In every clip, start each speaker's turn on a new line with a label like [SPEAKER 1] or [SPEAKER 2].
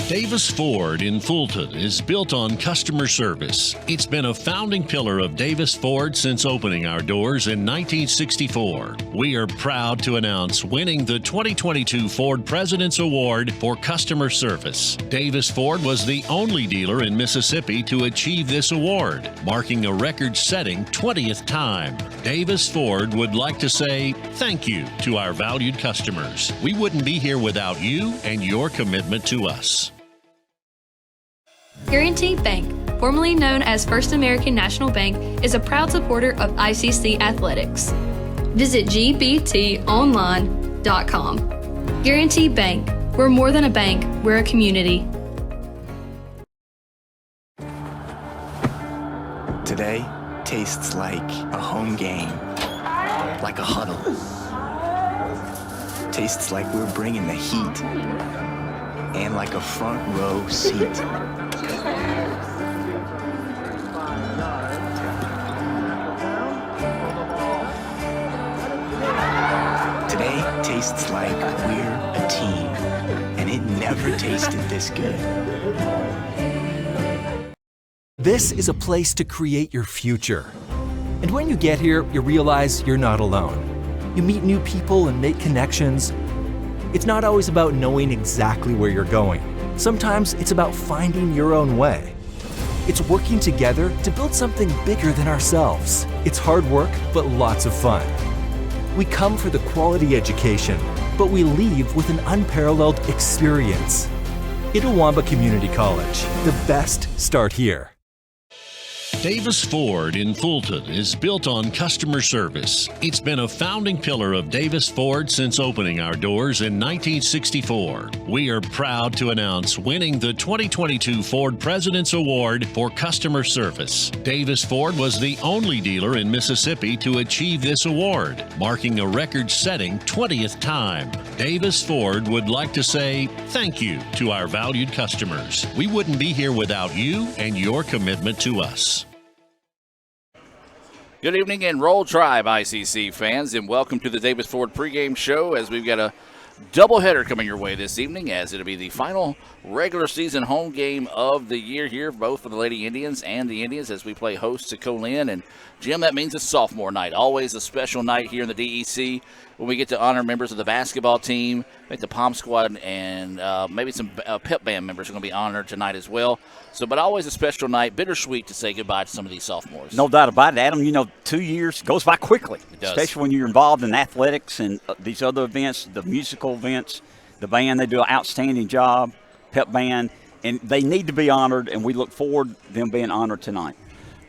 [SPEAKER 1] Davis Ford in Fulton is built on customer service. It's been a founding pillar of Davis Ford since opening our doors in 1964. We are proud to announce winning the 2022 Ford President's Award for Customer Service. Davis Ford was the only dealer in Mississippi to achieve this award, marking a record-setting 20th time. Davis Ford would like to say thank you to our valued customers. We wouldn't be here without you and your commitment to us.
[SPEAKER 2] Guaranty Bank, formerly known as First American National Bank, is a proud supporter of ICC athletics. Visit gbtonline.com. Guaranty Bank, we're more than a bank, we're a community.
[SPEAKER 3] Today tastes like a home game, like a huddle. Tastes like we're bringing the heat, and like a front row seat. Today tastes like we're a team, and it never tasted this good.
[SPEAKER 4] This is a place to create your future. And when you get here, you realize you're not alone. You meet new people and make connections. It's not always about knowing exactly where you're going. Sometimes it's about finding your own way. It's working together to build something bigger than ourselves. It's hard work, but lots of fun. We come for the quality education, but we leave with an unparalleled experience. Itawamba Community College. The best start here.
[SPEAKER 1] Davis Ford in Fulton is built on customer service. It's been a founding pillar of Davis Ford since opening our doors in 1964. We are proud to announce winning the 2022 Ford President's Award for Customer Service. Davis Ford was the only dealer in Mississippi to achieve this award, marking a record-setting 20th time. Davis Ford would like to say thank you to our valued customers. We wouldn't be here without you and your commitment to us.
[SPEAKER 5] Good evening and Roll Tribe ICC fans, and welcome to the Davis Ford pregame show as we've got a doubleheader coming your way this evening, as it'll be the final regular season home game of the year here, both for the Lady Indians and the Indians, as we play host to Co-Lin. And Jim, that means it's sophomore night, always a special night here in the DEC when we get to honor members of the basketball team. I think the Pom Squad and maybe some pep band members are going to be honored tonight as well. So, but always a special night, bittersweet to say goodbye to some of these sophomores.
[SPEAKER 6] No doubt about it, Adam. You know, 2 years goes by quickly,
[SPEAKER 5] It does.
[SPEAKER 6] especially when you're involved in athletics and these other events, the musical events, the band. They do an outstanding job, pep band, and they need to be honored, and we look forward to them being honored tonight.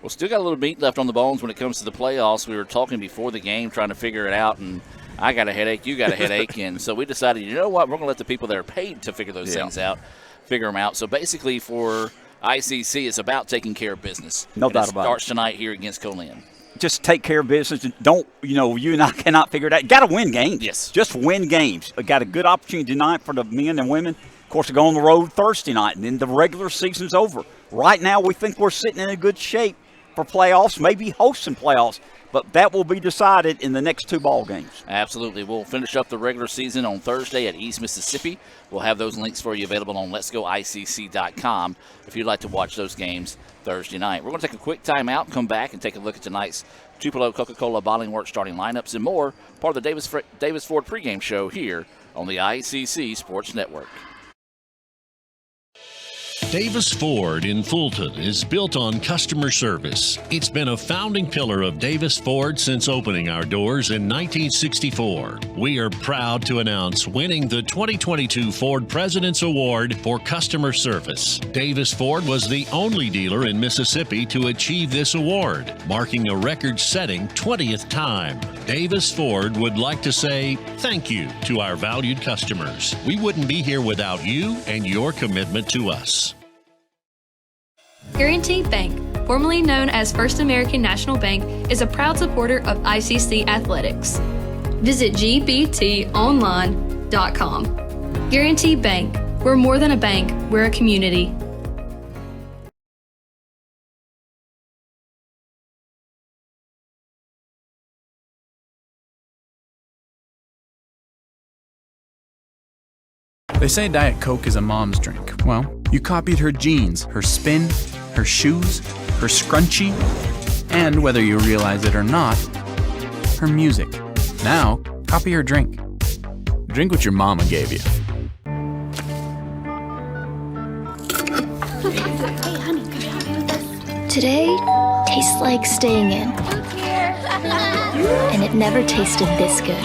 [SPEAKER 5] Well, still got a little meat left on the bones when it comes to the playoffs. We were talking before the game, trying to figure it out, and I got a headache, you got a headache, and so we decided, you know what, we're going to let the people that are paid to figure those things out, figure them out. So basically for ICC, it's about taking care of business.
[SPEAKER 6] No doubt about it.
[SPEAKER 5] It starts tonight here against Co-Lin.
[SPEAKER 6] Just take care of business. And don't, you and I cannot figure it out. You got to win games.
[SPEAKER 5] Yes.
[SPEAKER 6] Just win games. We got a good opportunity tonight for the men and women, of course, to go on the road Thursday night, and then the regular season's over. Right now, we think we're sitting in a good shape for playoffs, maybe hosting playoffs, but that will be decided in the next two ball games.
[SPEAKER 5] Absolutely. We'll finish up the regular season on Thursday at East Mississippi. We'll have those links for you available on letsgoicc.com if you'd like to watch those games Thursday night. We're going to take a quick timeout, come back and take a look at tonight's Tupelo Coca-Cola Bottling Works starting lineups and more, part of the Davis Ford pregame show here on the ICC Sports Network.
[SPEAKER 1] Davis Ford in Fulton is built on customer service. It's been a founding pillar of Davis Ford since opening our doors in 1964. We are proud to announce winning the 2022 Ford President's Award for Customer Service. Davis Ford was the only dealer in Mississippi to achieve this award, marking a record-setting 20th time. Davis Ford would like to say thank you to our valued customers. We wouldn't be here without you and your commitment to us.
[SPEAKER 2] Guaranty Bank, formerly known as First American National Bank, is a proud supporter of ICC athletics. Visit gbtonline.com. Guaranty Bank, we're more than a bank, we're a community.
[SPEAKER 7] They say Diet Coke is a mom's drink. Well, you copied her jeans, her spin, her shoes, her scrunchie, and whether you realize it or not, her music. Now, copy her drink. Drink what your mama gave you.
[SPEAKER 8] Today tastes like staying in. And it never tasted this good.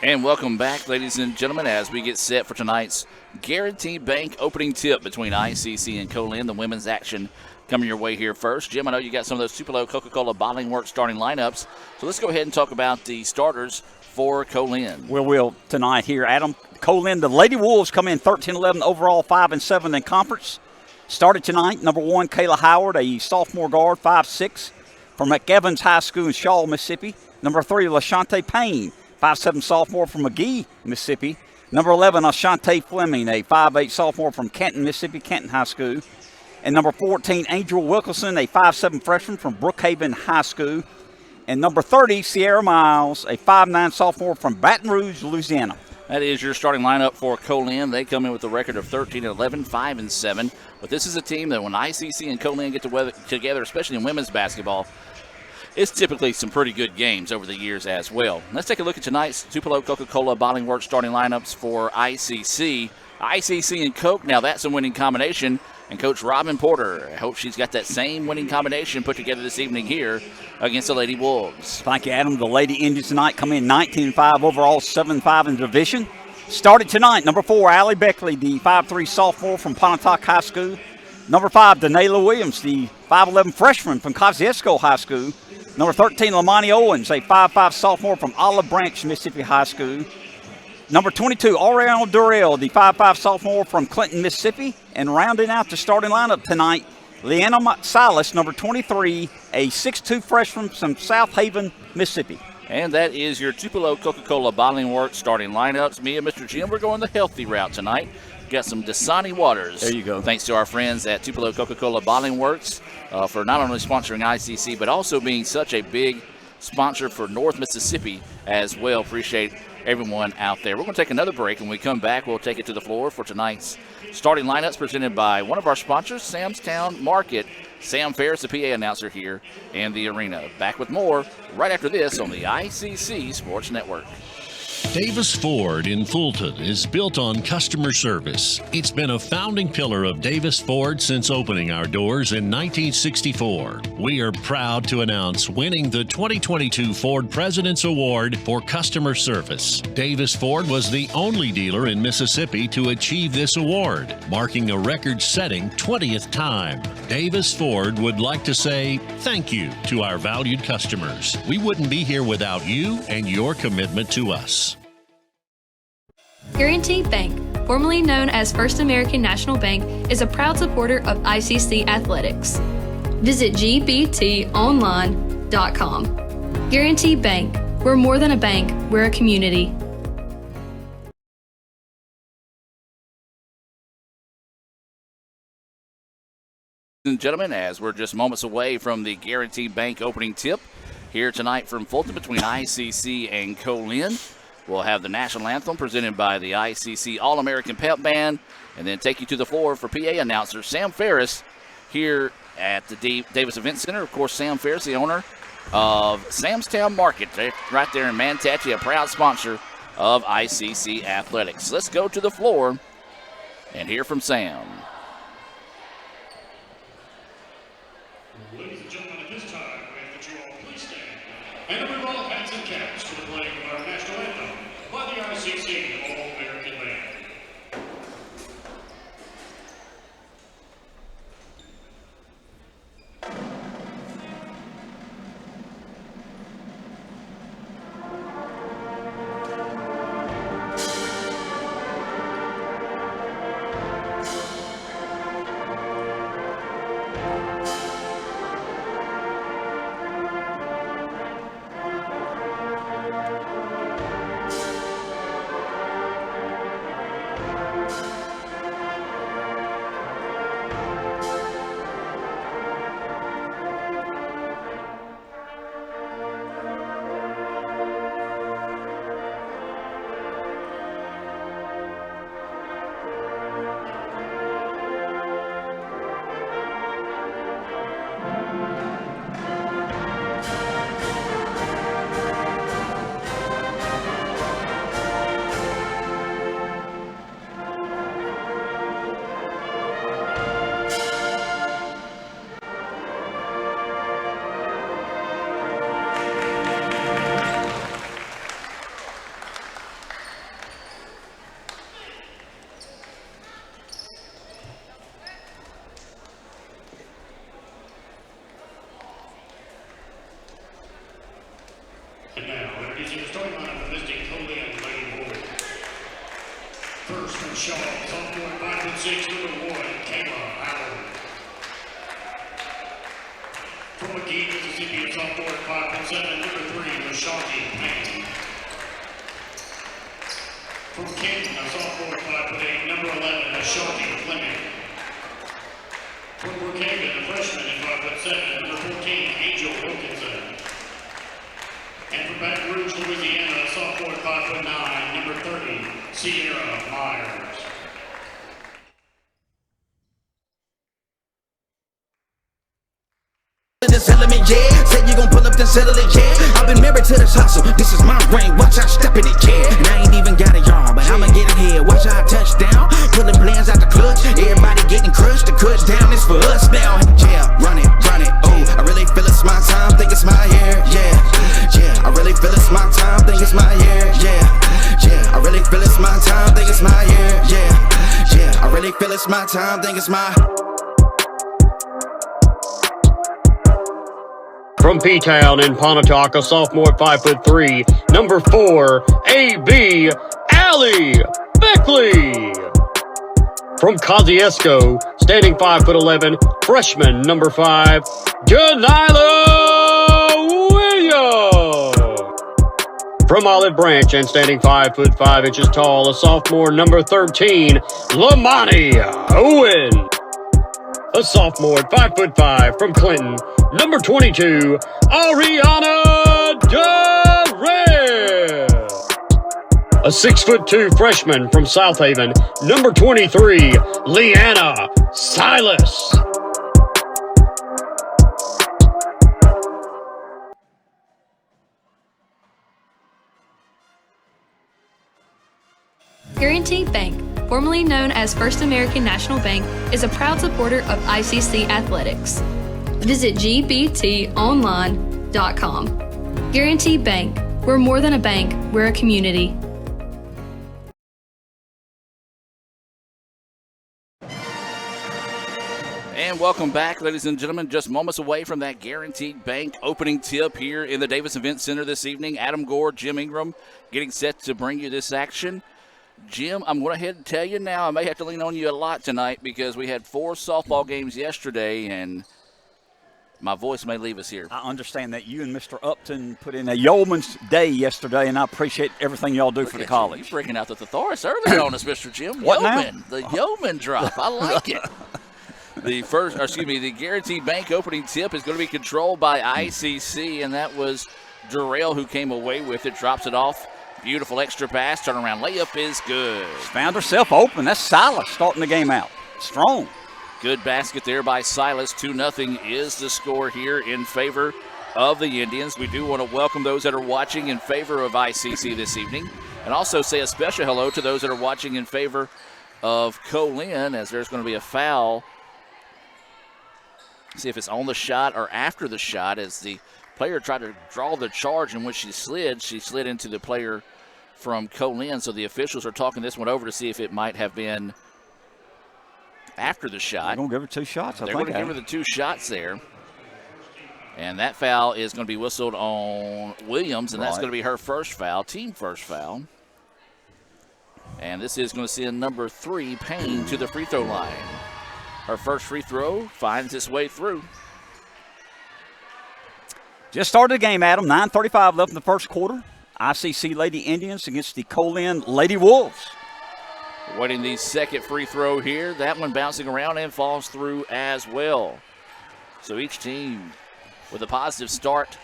[SPEAKER 5] And welcome back, ladies and gentlemen, as we get set for tonight's Guarantee Bank opening tip between ICC and Co-Lin. The women's action coming your way here first. Jim, I know you got some of those Tupelo Coca-Cola Bottling Works starting lineups, so let's go ahead and talk about the starters for Co-Lin.
[SPEAKER 6] We'll tonight here, Adam. Co-Lin, the Lady Wolves come in 13-11 overall, 5-7 in conference. Started tonight, number 1, Kayla Howard, a sophomore guard, 5'6", from McEvans High School in Shaw, Mississippi. Number 3, LaShante Payne, 5'7" sophomore from McGee, Mississippi. Number 11, Ashante Fleming, a 5'8" sophomore from Canton, Mississippi, Canton High School. And number 14, Angel Wilkerson, a 5'7" freshman from Brookhaven High School. And number 30, Sierra Miles, a 5'9" sophomore from Baton Rouge, Louisiana.
[SPEAKER 5] That is your starting lineup for Co-Lin. They come in with a record of 13-11, 5-7. But this is a team that when ICC and Co-Lin get together, especially in women's basketball, it's typically some pretty good games over the years as well. Let's take a look at tonight's Tupelo Coca-Cola Bottling Works starting lineups for ICC. ICC and Coke, now that's a winning combination. And Coach Robin Porter, I hope she's got that same winning combination put together this evening here against the Lady Wolves.
[SPEAKER 6] Thank you, Adam. The Lady Indians tonight come in 19-5 overall, 7-5 in the division. Started tonight, number 4, Allie Beckley, the 5'3" sophomore from Pontotoc High School. Number 5, Danayla Williams, the 5'11" freshman from Kosciuszko High School. Number 13, Lamani Owens, a 5'5" sophomore from Olive Branch, Mississippi High School. Number 22, Oriana Durrell, the 5'5" sophomore from Clinton, Mississippi. And rounding out the starting lineup tonight, Leanna Silas, number 23, a 6'2" freshman from South Haven, Mississippi.
[SPEAKER 5] And that is your Tupelo Coca-Cola Bottling Works starting lineups. Me and Mr. Jim, we're going the healthy route tonight. Got some Dasani waters.
[SPEAKER 6] There you go.
[SPEAKER 5] Thanks to our friends at Tupelo Coca-Cola Bottling Works for not only sponsoring ICC, but also being such a big sponsor for North Mississippi as well. Appreciate everyone out there. We're going to take another break. When we come back, we'll take it to the floor for tonight's starting lineups presented by one of our sponsors, Sam's Town Market. Sam Ferris, the PA announcer here in the arena. Back with more right after this on the ICC Sports Network.
[SPEAKER 1] Davis Ford in Fulton is built on customer service. It's been a founding pillar of Davis Ford since opening our doors in 1964. We are proud to announce winning the 2022 Ford President's Award for Customer Service. Davis Ford was the only dealer in Mississippi to achieve this award, marking a record-setting 20th time. Davis Ford would like to say thank you to our valued customers. We wouldn't be here without you and your commitment to us.
[SPEAKER 2] Guarantee Bank, formerly known as First American National Bank, is a proud supporter of ICC athletics. Visit gbtonline.com. Guarantee Bank, we're more than a bank, we're a community.
[SPEAKER 5] Ladies and gentlemen, as we're just moments away from the Guarantee Bank opening tip here tonight from Fulton between ICC and Co-Lin. We'll have the national anthem presented by the ICC All-American Pep Band, and then take you to the floor for PA announcer Sam Ferris here at the Davis Event Center. Of course, Sam Ferris, the owner of Sam's Town Market, right there in Manatee, a proud sponsor of ICC Athletics. Let's go to the floor and hear from Sam.
[SPEAKER 9] Ladies and gentlemen, at this time, we ask that you all please stand and remove all hats and caps for the playing of our national anthem by the ICC All-American Band. Carolina for visiting Co-Lin Lady Wolves. First from Shaw, sophomore 5'6", number 1, Kayla Howard. From McKee, Mississippi, sophomore 5'7", number 3, Lashanti Payne. From Canton, a sophomore 5'8", number 11, Ashanti Fleming. From Brookhaven, a freshman at 5'7", number 14, Angel Wilkinson. And from Baton Rouge, Louisiana, a sophomore 5'9", number 30, Sierra Myers.
[SPEAKER 10] This element, yeah. Say you gon' pull up, then settle it, yeah. I've been married to this hustle. This is my ring. Watch I step in it, yeah. And I ain't even got a yard, but I'ma get it here. Watch how I touch down. Pulling plans out the clutch. Everybody getting crushed. The clutch down is for us now. Yeah, run it, oh. I really feel it's my time. Think it's my year, yeah. Yeah, I really feel it's my time. Think it's my year, yeah. Yeah, I really feel it's my time. Think it's my year, yeah. Yeah, I really feel it's my time. Think it's my.
[SPEAKER 11] From P-Town in Pontotoc, a sophomore 5'3", number 4, A.B. Allie Beckley. From Kosciuszko, standing 5'11", freshman number 5, Janila Williams. From Olive Branch and standing 5'5" inches tall, a sophomore number 13, Lamani Owen. A sophomore 5'5" from Clinton, number 22, Ariana Durrell. A 6'2" freshman from South Haven, number 23, Leanna Silas.
[SPEAKER 2] Guaranty Bank, formerly known as First American National Bank, is a proud supporter of ICC athletics. Visit gbtonline.com. Guaranty Bank, we're more than a bank, we're a community.
[SPEAKER 5] And welcome back, ladies and gentlemen. Just moments away from that Guaranteed Bank opening tip here in the Davis Event Center this evening. Adam Gore, Jim Ingram getting set to bring you this action. Jim, I'm going to ahead and tell you now, I may have to lean on you a lot tonight because we had 4 softball games yesterday, and my voice may leave us here.
[SPEAKER 6] I understand that you and Mr. Upton put in a yeoman's day yesterday, and I appreciate everything y'all do for the college.
[SPEAKER 5] You're breaking out the thesaurus earlier on us, Mr. Jim.
[SPEAKER 6] What
[SPEAKER 5] yeoman,
[SPEAKER 6] now?
[SPEAKER 5] The yeoman drop. I like it. The Guaranteed Bank opening tip is going to be controlled by ICC, and that was Durrell who came away with it, drops it off. Beautiful extra pass, turnaround layup is good.
[SPEAKER 6] Found herself open. That's Silas starting the game out. Strong.
[SPEAKER 5] Good basket there by Silas. 2-0 is the score here in favor of the Indians. We do want to welcome those that are watching in favor of ICC this evening, and also say a special hello to those that are watching in favor of Co-Lin, as there's going to be a foul. See if it's on the shot or after the shot, as the player tried to draw the charge, and when she slid into the player from Co-Lin. So the officials are talking this one over to see if it might have been after the shot.
[SPEAKER 6] They're going to give her 2 shots,
[SPEAKER 5] They're going to give her the 2 shots there. And that foul is going to be whistled on Williams, and that's going to be her first foul, team first foul. And this is going to send number 3, Payne, to the free throw line. Her first free throw finds its way through.
[SPEAKER 6] Just started the game, Adam. 9:35 left in the first quarter. ICC Lady Indians against the Co-Lin Lady Wolves.
[SPEAKER 5] Waiting the second free throw here. That one bouncing around and falls through as well. So each team with a positive start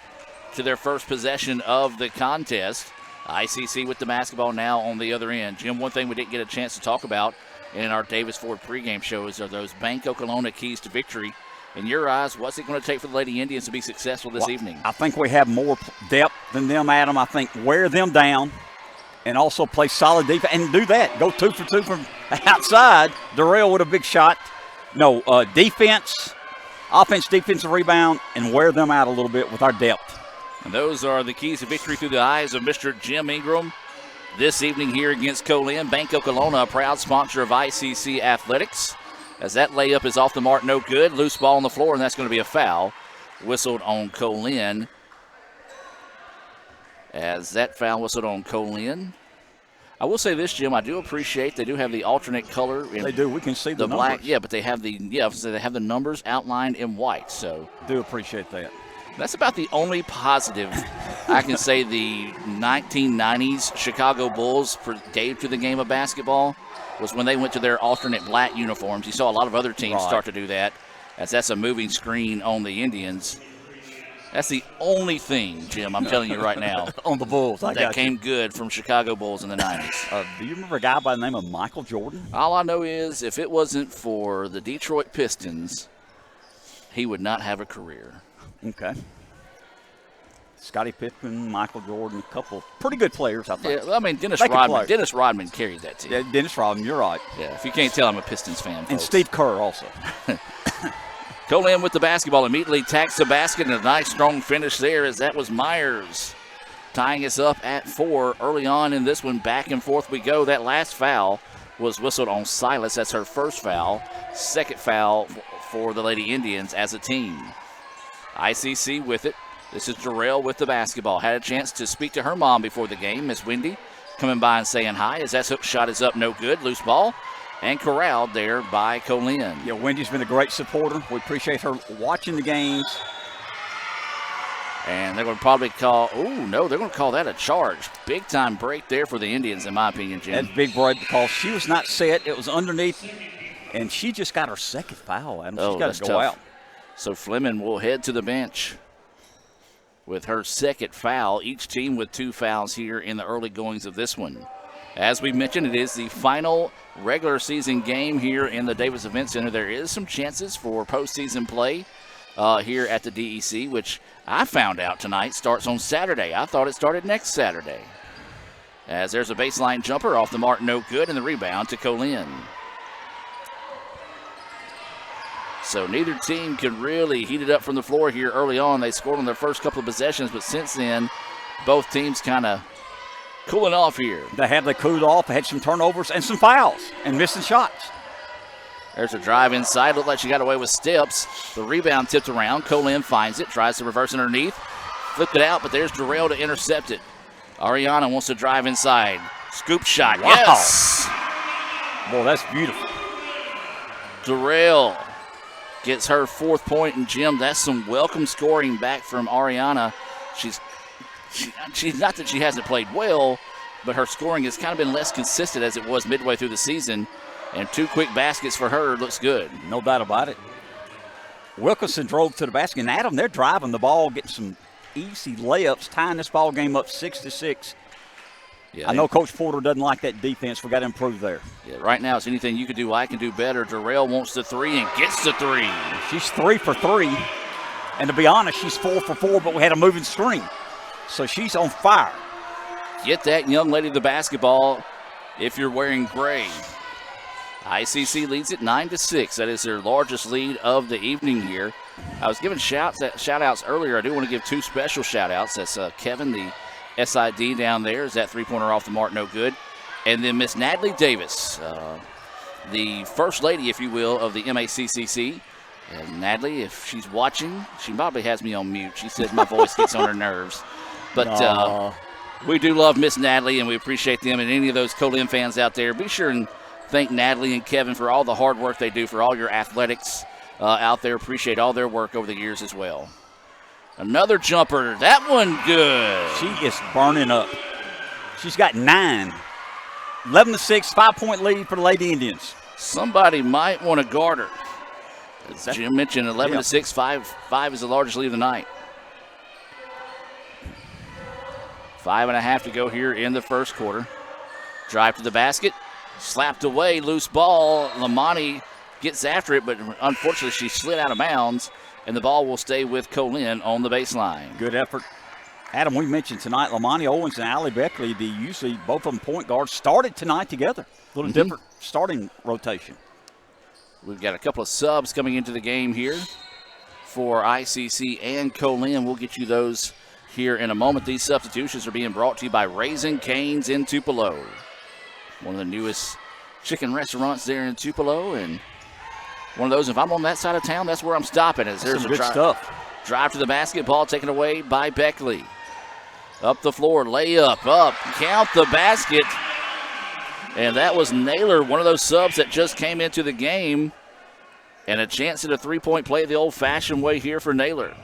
[SPEAKER 5] to their first possession of the contest. ICC with the basketball now on the other end. Jim, one thing we didn't get a chance to talk about in our Davis Ford pregame shows are those Banco Kelowna keys to victory. In your eyes, what's it going to take for the Lady Indians to be successful this evening?
[SPEAKER 6] I think we have more depth than them, Adam. I think wear them down and also play solid defense and do that. Go 2 for 2 from outside. Durrell with a big shot. No, defense, offense, defensive rebound, and wear them out a little bit with our depth.
[SPEAKER 5] And those are the keys to victory through the eyes of Mr. Jim Ingram this evening here against Co-Lin. Banco Kelowna, a proud sponsor of ICC Athletics. As that layup is off the mark, no good. Loose ball on the floor, and that's going to be a foul whistled on Co-Lin. as that foul whistled on Co-Lin. I will say this, Jim. I do appreciate they do have the alternate color.
[SPEAKER 6] They do. We can see the
[SPEAKER 5] black.
[SPEAKER 6] numbers.
[SPEAKER 5] Yeah, but they have the numbers outlined in white. So
[SPEAKER 6] do appreciate that.
[SPEAKER 5] That's about the only positive I can say the 1990s Chicago Bulls gave to the game of basketball was when they went to their alternate black uniforms. You saw a lot of other teams start to do that, as that's a moving screen on the Indians. That's the only thing, Jim, I'm telling you right now.
[SPEAKER 6] On the Bulls,
[SPEAKER 5] that came good from Chicago Bulls in the 90s.
[SPEAKER 6] Do you remember a guy by the name of Michael Jordan?
[SPEAKER 5] All I know is if it wasn't for the Detroit Pistons, he would not have a career.
[SPEAKER 6] Okay. Scottie Pippen, Michael Jordan, a couple pretty good players, I think.
[SPEAKER 5] Yeah, I mean, Dennis Rodman carried that team.
[SPEAKER 6] Yeah, Dennis Rodman, you're right.
[SPEAKER 5] Yeah, if you can't tell, I'm a Pistons fan, folks.
[SPEAKER 6] And Steve Kerr also.
[SPEAKER 5] Co-Lin with the basketball, immediately attacks the basket, and a nice strong finish there, as that was Myers tying us up at 4 early on in this one. Back and forth we go. That last foul was whistled on Silas. That's her first foul. Second foul for the Lady Indians as a team. ICC with it. This is Jarrell with the basketball. Had a chance to speak to her mom before the game, Miss Wendy, coming by and saying hi, as that hook shot is up, no good. Loose ball. And corralled there by Co-Lin.
[SPEAKER 6] Yeah, Wendy's been a great supporter. We appreciate her watching the games.
[SPEAKER 5] And they're going to probably call, they're going to call that a charge. Big time break there for the Indians, in my opinion, Jim.
[SPEAKER 6] That's big break because she was not set. It was underneath, and she just got her second foul. She's got to go out.
[SPEAKER 5] So Fleming will head to the bench with her second foul. Each team with 2 fouls here in the early goings of this one. As we mentioned, it is the final regular season game here in the Davis Event Center. There is some chances for postseason play here at the DEC, which I found out tonight starts on Saturday. I thought it started next Saturday. As there's a baseline jumper off the mark, no good, and the rebound to Co-Lin. So neither team can really heat it up from the floor here early on. They scored on their first couple of possessions, but since then, both teams kind of cooling off here.
[SPEAKER 6] They cooled off, had some turnovers and some fouls and missing shots.
[SPEAKER 5] There's a drive inside. Looked like she got away with steps. The rebound tipped around. Co-Lin finds it, tries to reverse underneath. Flipped it out, but there's Jarrell to intercept it. Ariana wants to drive inside. Scoop shot.
[SPEAKER 6] Wow.
[SPEAKER 5] Yes!
[SPEAKER 6] Boy, that's beautiful.
[SPEAKER 5] Jarrell gets her 4th point, and Jim, that's some welcome scoring back from Ariana. She's not that she hasn't played well, but her scoring has kind of been less consistent as it was midway through the season. And 2 quick baskets for her looks good.
[SPEAKER 6] No doubt about it. Wilkinson drove to the basket, and Adam, they're driving the ball, getting some easy layups, tying this ball game up 6-6. Yeah, I know Coach Porter doesn't like that defense. We got to improve there.
[SPEAKER 5] Yeah, right now, it's anything you can do, I can do better. Jarrell wants the 3 and gets the 3.
[SPEAKER 6] She's 3 for 3. And to be honest, she's 4 for 4, but we had a moving string. So she's on fire.
[SPEAKER 5] Get that young lady the basketball if you're wearing gray. ICC leads it 9-6. That is their largest lead of the evening here. I was giving shout-outs earlier. I do want to give 2 special shout-outs. That's Kevin, the SID down there. Is that 3-pointer off the mark? No good. And then Miss Natalie Davis, the first lady, if you will, of the MACCC. And Natalie, if she's watching, she probably has me on mute. She says my voice gets on her nerves. But we do love Miss Natalie, and we appreciate them. And any of those Co-Lin fans out there, be sure and thank Natalie and Kevin for all the hard work they do for all your athletics out there. Appreciate all their work over the years as well. Another jumper. That one good.
[SPEAKER 6] She is burning up. She's got 9. 11-6, 5-point lead for the Lady Indians.
[SPEAKER 5] Somebody might want to guard her. As Jim mentioned, 11-6, 5 is the largest lead of the night. 5.5 to go here in the first quarter. Drive to the basket. Slapped away, loose ball. Lamani gets after it, but unfortunately she slid out of bounds, and the ball will stay with Co-Lin on the baseline.
[SPEAKER 6] Good effort. Adam, we mentioned tonight, Lamani Owens and Allie Beckley, usually both of them point guards, started tonight together. A little different starting rotation.
[SPEAKER 5] We've got a couple of subs coming into the game here for ICC and Co-Lin. We'll get you those here in a moment. These substitutions are being brought to you by Raising Cane's in Tupelo. One of the newest chicken restaurants there in Tupelo, and one of those, if I'm on that side of town, that's where I'm stopping. As there's
[SPEAKER 6] some good stuff.
[SPEAKER 5] Drive to the basket, ball taken away by Beckley. Up the floor, layup, up, count the basket. And that was Naylor, one of those subs that just came into the game. And a chance at a three-point play the old-fashioned way here for Naylor.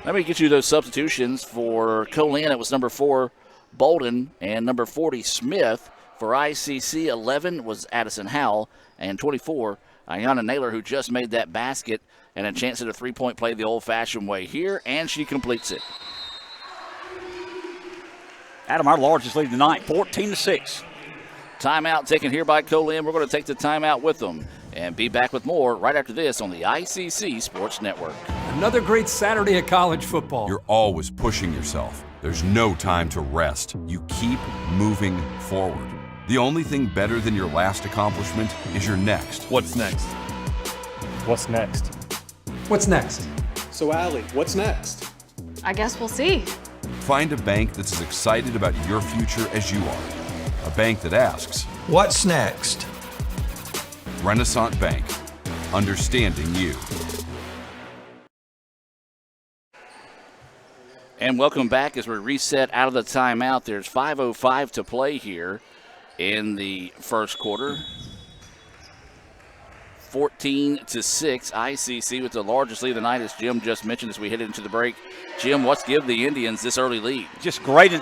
[SPEAKER 5] Let me get you those substitutions. For Co-Lin, it was number 4, Bolden, and number 40, Smith. For ICC, 11 was Addison Howell, and 24, Ayanna Naylor, who just made that basket, and a chance at a three-point play the old-fashioned way here, and she completes it.
[SPEAKER 6] Adam, our largest lead tonight, 14-6.
[SPEAKER 5] Timeout taken here by Co-Lin. We're going to take the timeout with them and be back with more right after this on the ICC Sports Network.
[SPEAKER 12] Another great Saturday of college football.
[SPEAKER 13] You're always pushing yourself. There's no time to rest. You keep moving forward. The only thing better than your last accomplishment is your next.
[SPEAKER 14] What's next? What's next?
[SPEAKER 12] What's next?
[SPEAKER 14] So, Allie, what's next?
[SPEAKER 15] I guess we'll see.
[SPEAKER 13] Find a bank that's as excited about your future as you are. A bank that asks,
[SPEAKER 16] what's next?
[SPEAKER 13] Renaissance Bank, understanding you.
[SPEAKER 5] And welcome back as we reset out of the timeout. There's 5:05 to play here in the first quarter. 14-6, ICC with the largest lead of the night, as Jim just mentioned as we headed into the break. Jim, what's give the Indians this early lead?
[SPEAKER 6] Just great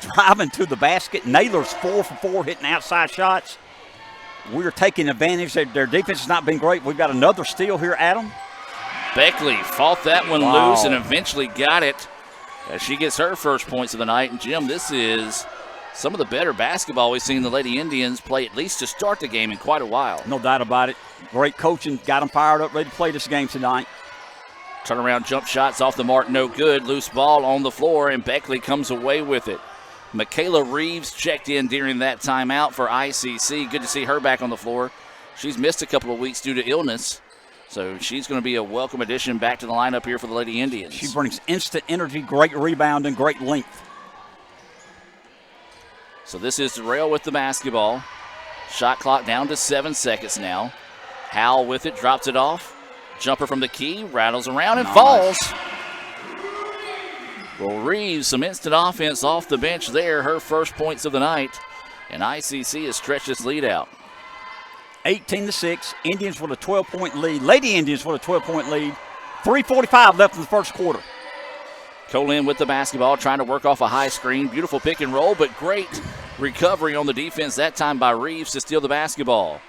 [SPEAKER 6] driving to the basket. Naylor's 4 for 4 hitting outside shots. We're taking advantage. Their defense has not been great. We've got another steal here, Adam.
[SPEAKER 5] Beckley fought that one loose and eventually got it as she gets her first points of the night. And, Jim, this is some of the better basketball we've seen the Lady Indians play, at least to start the game, in quite a while.
[SPEAKER 6] No doubt about it. Great coaching. Got them fired up, ready to play this game tonight.
[SPEAKER 5] Turnaround jump shots off the mark, no good. Loose ball on the floor, and Beckley comes away with it. Michaela Reeves checked in during that timeout for ICC. Good to see her back on the floor. She's missed a couple of weeks due to illness, so she's going to be a welcome addition back to the lineup here for the Lady Indians.
[SPEAKER 6] She brings instant energy, great rebound, and great length.
[SPEAKER 5] So this is Darrell with the basketball. Shot clock down to 7 seconds now. Howell with it, drops it off. Jumper from the key, rattles around and falls. Well, Reeves, some instant offense off the bench there. Her first points of the night. And ICC has stretched this lead out.
[SPEAKER 6] 18-6. Indians with a 12-point lead. Lady Indians with a 12-point lead. 3:45 left in the first quarter.
[SPEAKER 5] Co-Lin with the basketball, trying to work off a high screen. Beautiful pick and roll, but great recovery on the defense that time by Reeves to steal the basketball.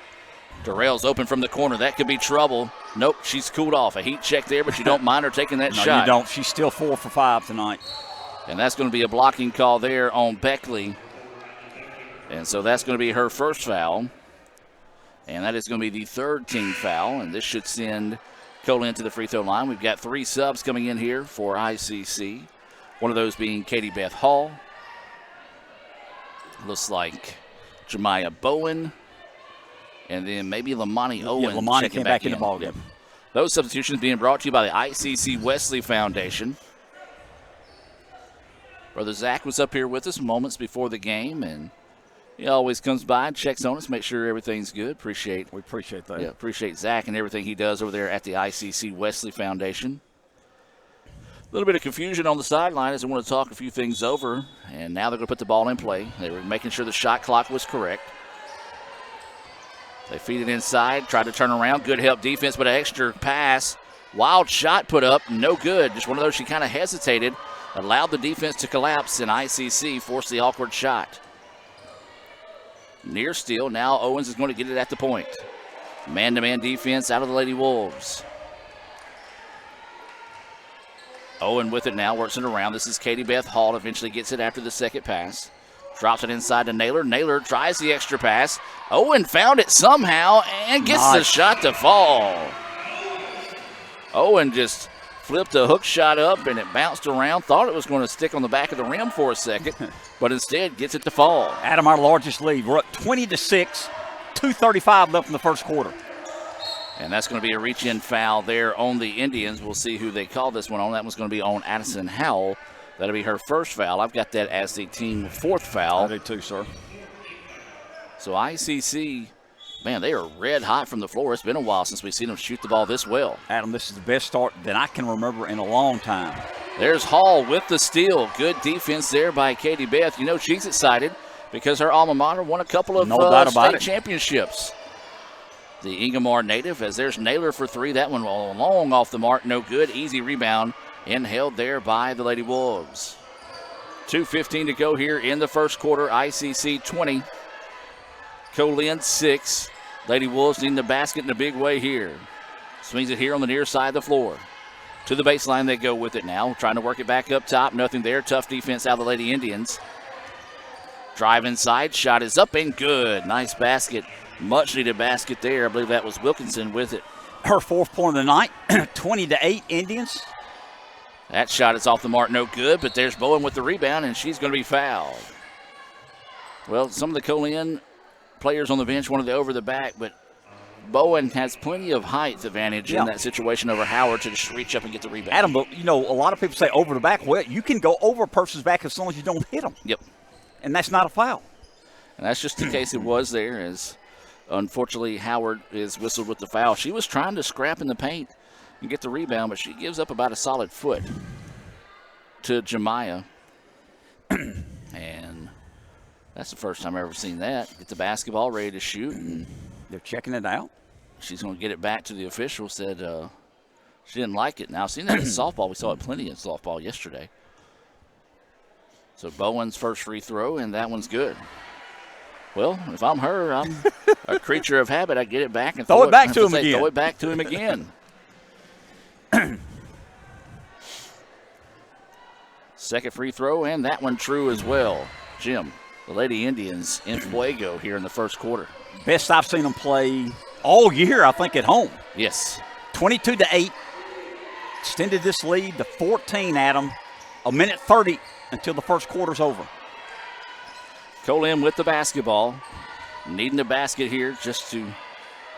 [SPEAKER 5] Darrell's open from the corner. That could be trouble. Nope, she's cooled off. A heat check there, but you don't mind her taking that shot.
[SPEAKER 6] No, you don't. She's still 4 for 5 tonight.
[SPEAKER 5] And that's going to be a blocking call there on Beckley. And so that's going to be her first foul. And that is going to be the third team foul. And this should send Co-Lin to the free throw line. We've got 3 subs coming in here for ICC. One of those being Katie Beth Hall. Looks like Jemiah Bowen. And then maybe Lamani Owen.
[SPEAKER 6] Yeah, Lamani came back in the ballgame.
[SPEAKER 5] Those substitutions being brought to you by the ICC Wesley Foundation. Brother Zach was up here with us moments before the game, and he always comes by and checks on us, make sure everything's good.
[SPEAKER 6] We appreciate that.
[SPEAKER 5] Yeah, appreciate Zach and everything he does over there at the ICC Wesley Foundation. A little bit of confusion on the sideline as they want to talk a few things over, and now they're going to put the ball in play. They were making sure the shot clock was correct. They feed it inside, try to turn around. Good help defense, but an extra pass. Wild shot put up, no good. Just one of those she kind of hesitated, allowed the defense to collapse, and ICC forced the awkward shot. Near steal, now Owens is going to get it at the point. Man-to-man defense out of the Lady Wolves. Owen with it now, works it around. This is Katie Beth Hall, eventually gets it after the second pass. Drops it inside to Naylor. Naylor tries the extra pass. Owen found it somehow and gets the shot to fall. Owen just flipped a hook shot up and it bounced around. Thought it was going to stick on the back of the rim for a second, but instead gets it to fall.
[SPEAKER 6] Adam, our largest lead. We're up 20-6, 2:35 left in the first quarter.
[SPEAKER 5] And that's going to be a reach-in foul there on the Indians. We'll see who they call this one on. That one's going to be on Addison Howell. That'll be her first foul. I've got that as the team fourth foul.
[SPEAKER 6] I do too, sir.
[SPEAKER 5] So ICC, man, they are red hot from the floor. It's been a while since we've seen them shoot the ball this well.
[SPEAKER 6] Adam, this is the best start that I can remember in a long time.
[SPEAKER 5] There's Hall with the steal. Good defense there by Katie Beth. You know, she's excited because her alma mater won a couple of state championships. The Ingomar native, as there's Naylor for three. That one long off the mark, no good. Easy rebound and held there by the Lady Wolves. 2:15 to go here in the first quarter. ICC 20. Co-Lin 6. Lady Wolves needing the basket in a big way here. Swings it here on the near side of the floor. To the baseline they go with it now. Trying to work it back up top. Nothing there. Tough defense out of the Lady Indians. Drive inside. Shot is up and good. Nice basket. Much needed basket there. I believe that was Wilkinson with it.
[SPEAKER 6] Her fourth point of the night. 20-8 Indians.
[SPEAKER 5] That shot is off the mark. No good. But there's Bowen with the rebound, and she's going to be fouled. Well, some of the Co-Lin players on the bench wanted the over the back, but Bowen has plenty of height advantage in that situation over Howard to just reach up and get the rebound.
[SPEAKER 6] Adam, but, you know, a lot of people say over the back. Well, you can go over a person's back as long as you don't hit them.
[SPEAKER 5] Yep.
[SPEAKER 6] And that's not a foul.
[SPEAKER 5] And that's just the case it was there, as unfortunately Howard is whistled with the foul. She was trying to scrap in the paint and get the rebound, but she gives up about a solid foot to Jemiah. And that's the first time I've ever seen that. Get the basketball ready to shoot. And
[SPEAKER 6] they're checking it out.
[SPEAKER 5] She's going to get it back to the official. Said she didn't like it. Now, I've seen that in softball. We saw it plenty in softball yesterday. So Bowen's first free throw, and that one's good. Well, if I'm her, I'm a creature of habit. I get it back and
[SPEAKER 6] throw it back to him again.
[SPEAKER 5] Throw it back to him again. Second free throw, and that one true as well. Jim, the Lady Indians in fuego here in the first quarter.
[SPEAKER 6] Best I've seen them play all year, I think, at home.
[SPEAKER 5] Yes.
[SPEAKER 6] 22-8. Extended this lead to 14, Adam. A minute 30 until the first quarter's over.
[SPEAKER 5] Co-Lin with the basketball. Needing the basket here just to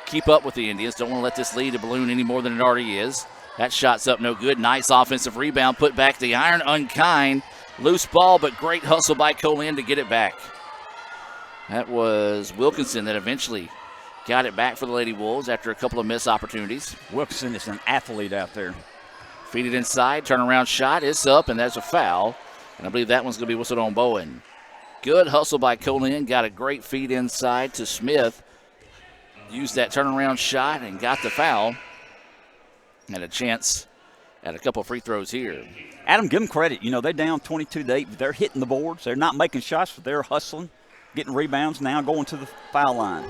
[SPEAKER 5] keep up with the Indians. Don't want to let this lead balloon any more than it already is. That shot's up no good. Nice offensive rebound. Put back the iron. Unkind. Loose ball, but great hustle by Co-Lin to get it back. That was Wilkinson that eventually got it back for the Lady Wolves after a couple of missed opportunities.
[SPEAKER 6] Wilkinson is an athlete out there.
[SPEAKER 5] Feed it inside. Turnaround shot. It's up, and that's a foul. And I believe that one's going to be whistled on Bowen. Good hustle by Co-Lin. Got a great feed inside to Smith. Used that turnaround shot and got the foul. And a chance at a couple free throws here.
[SPEAKER 6] Adam, give them credit. You know, they're down 22-8, but they're hitting the boards. They're not making shots, but they're hustling, getting rebounds, now going to the foul line.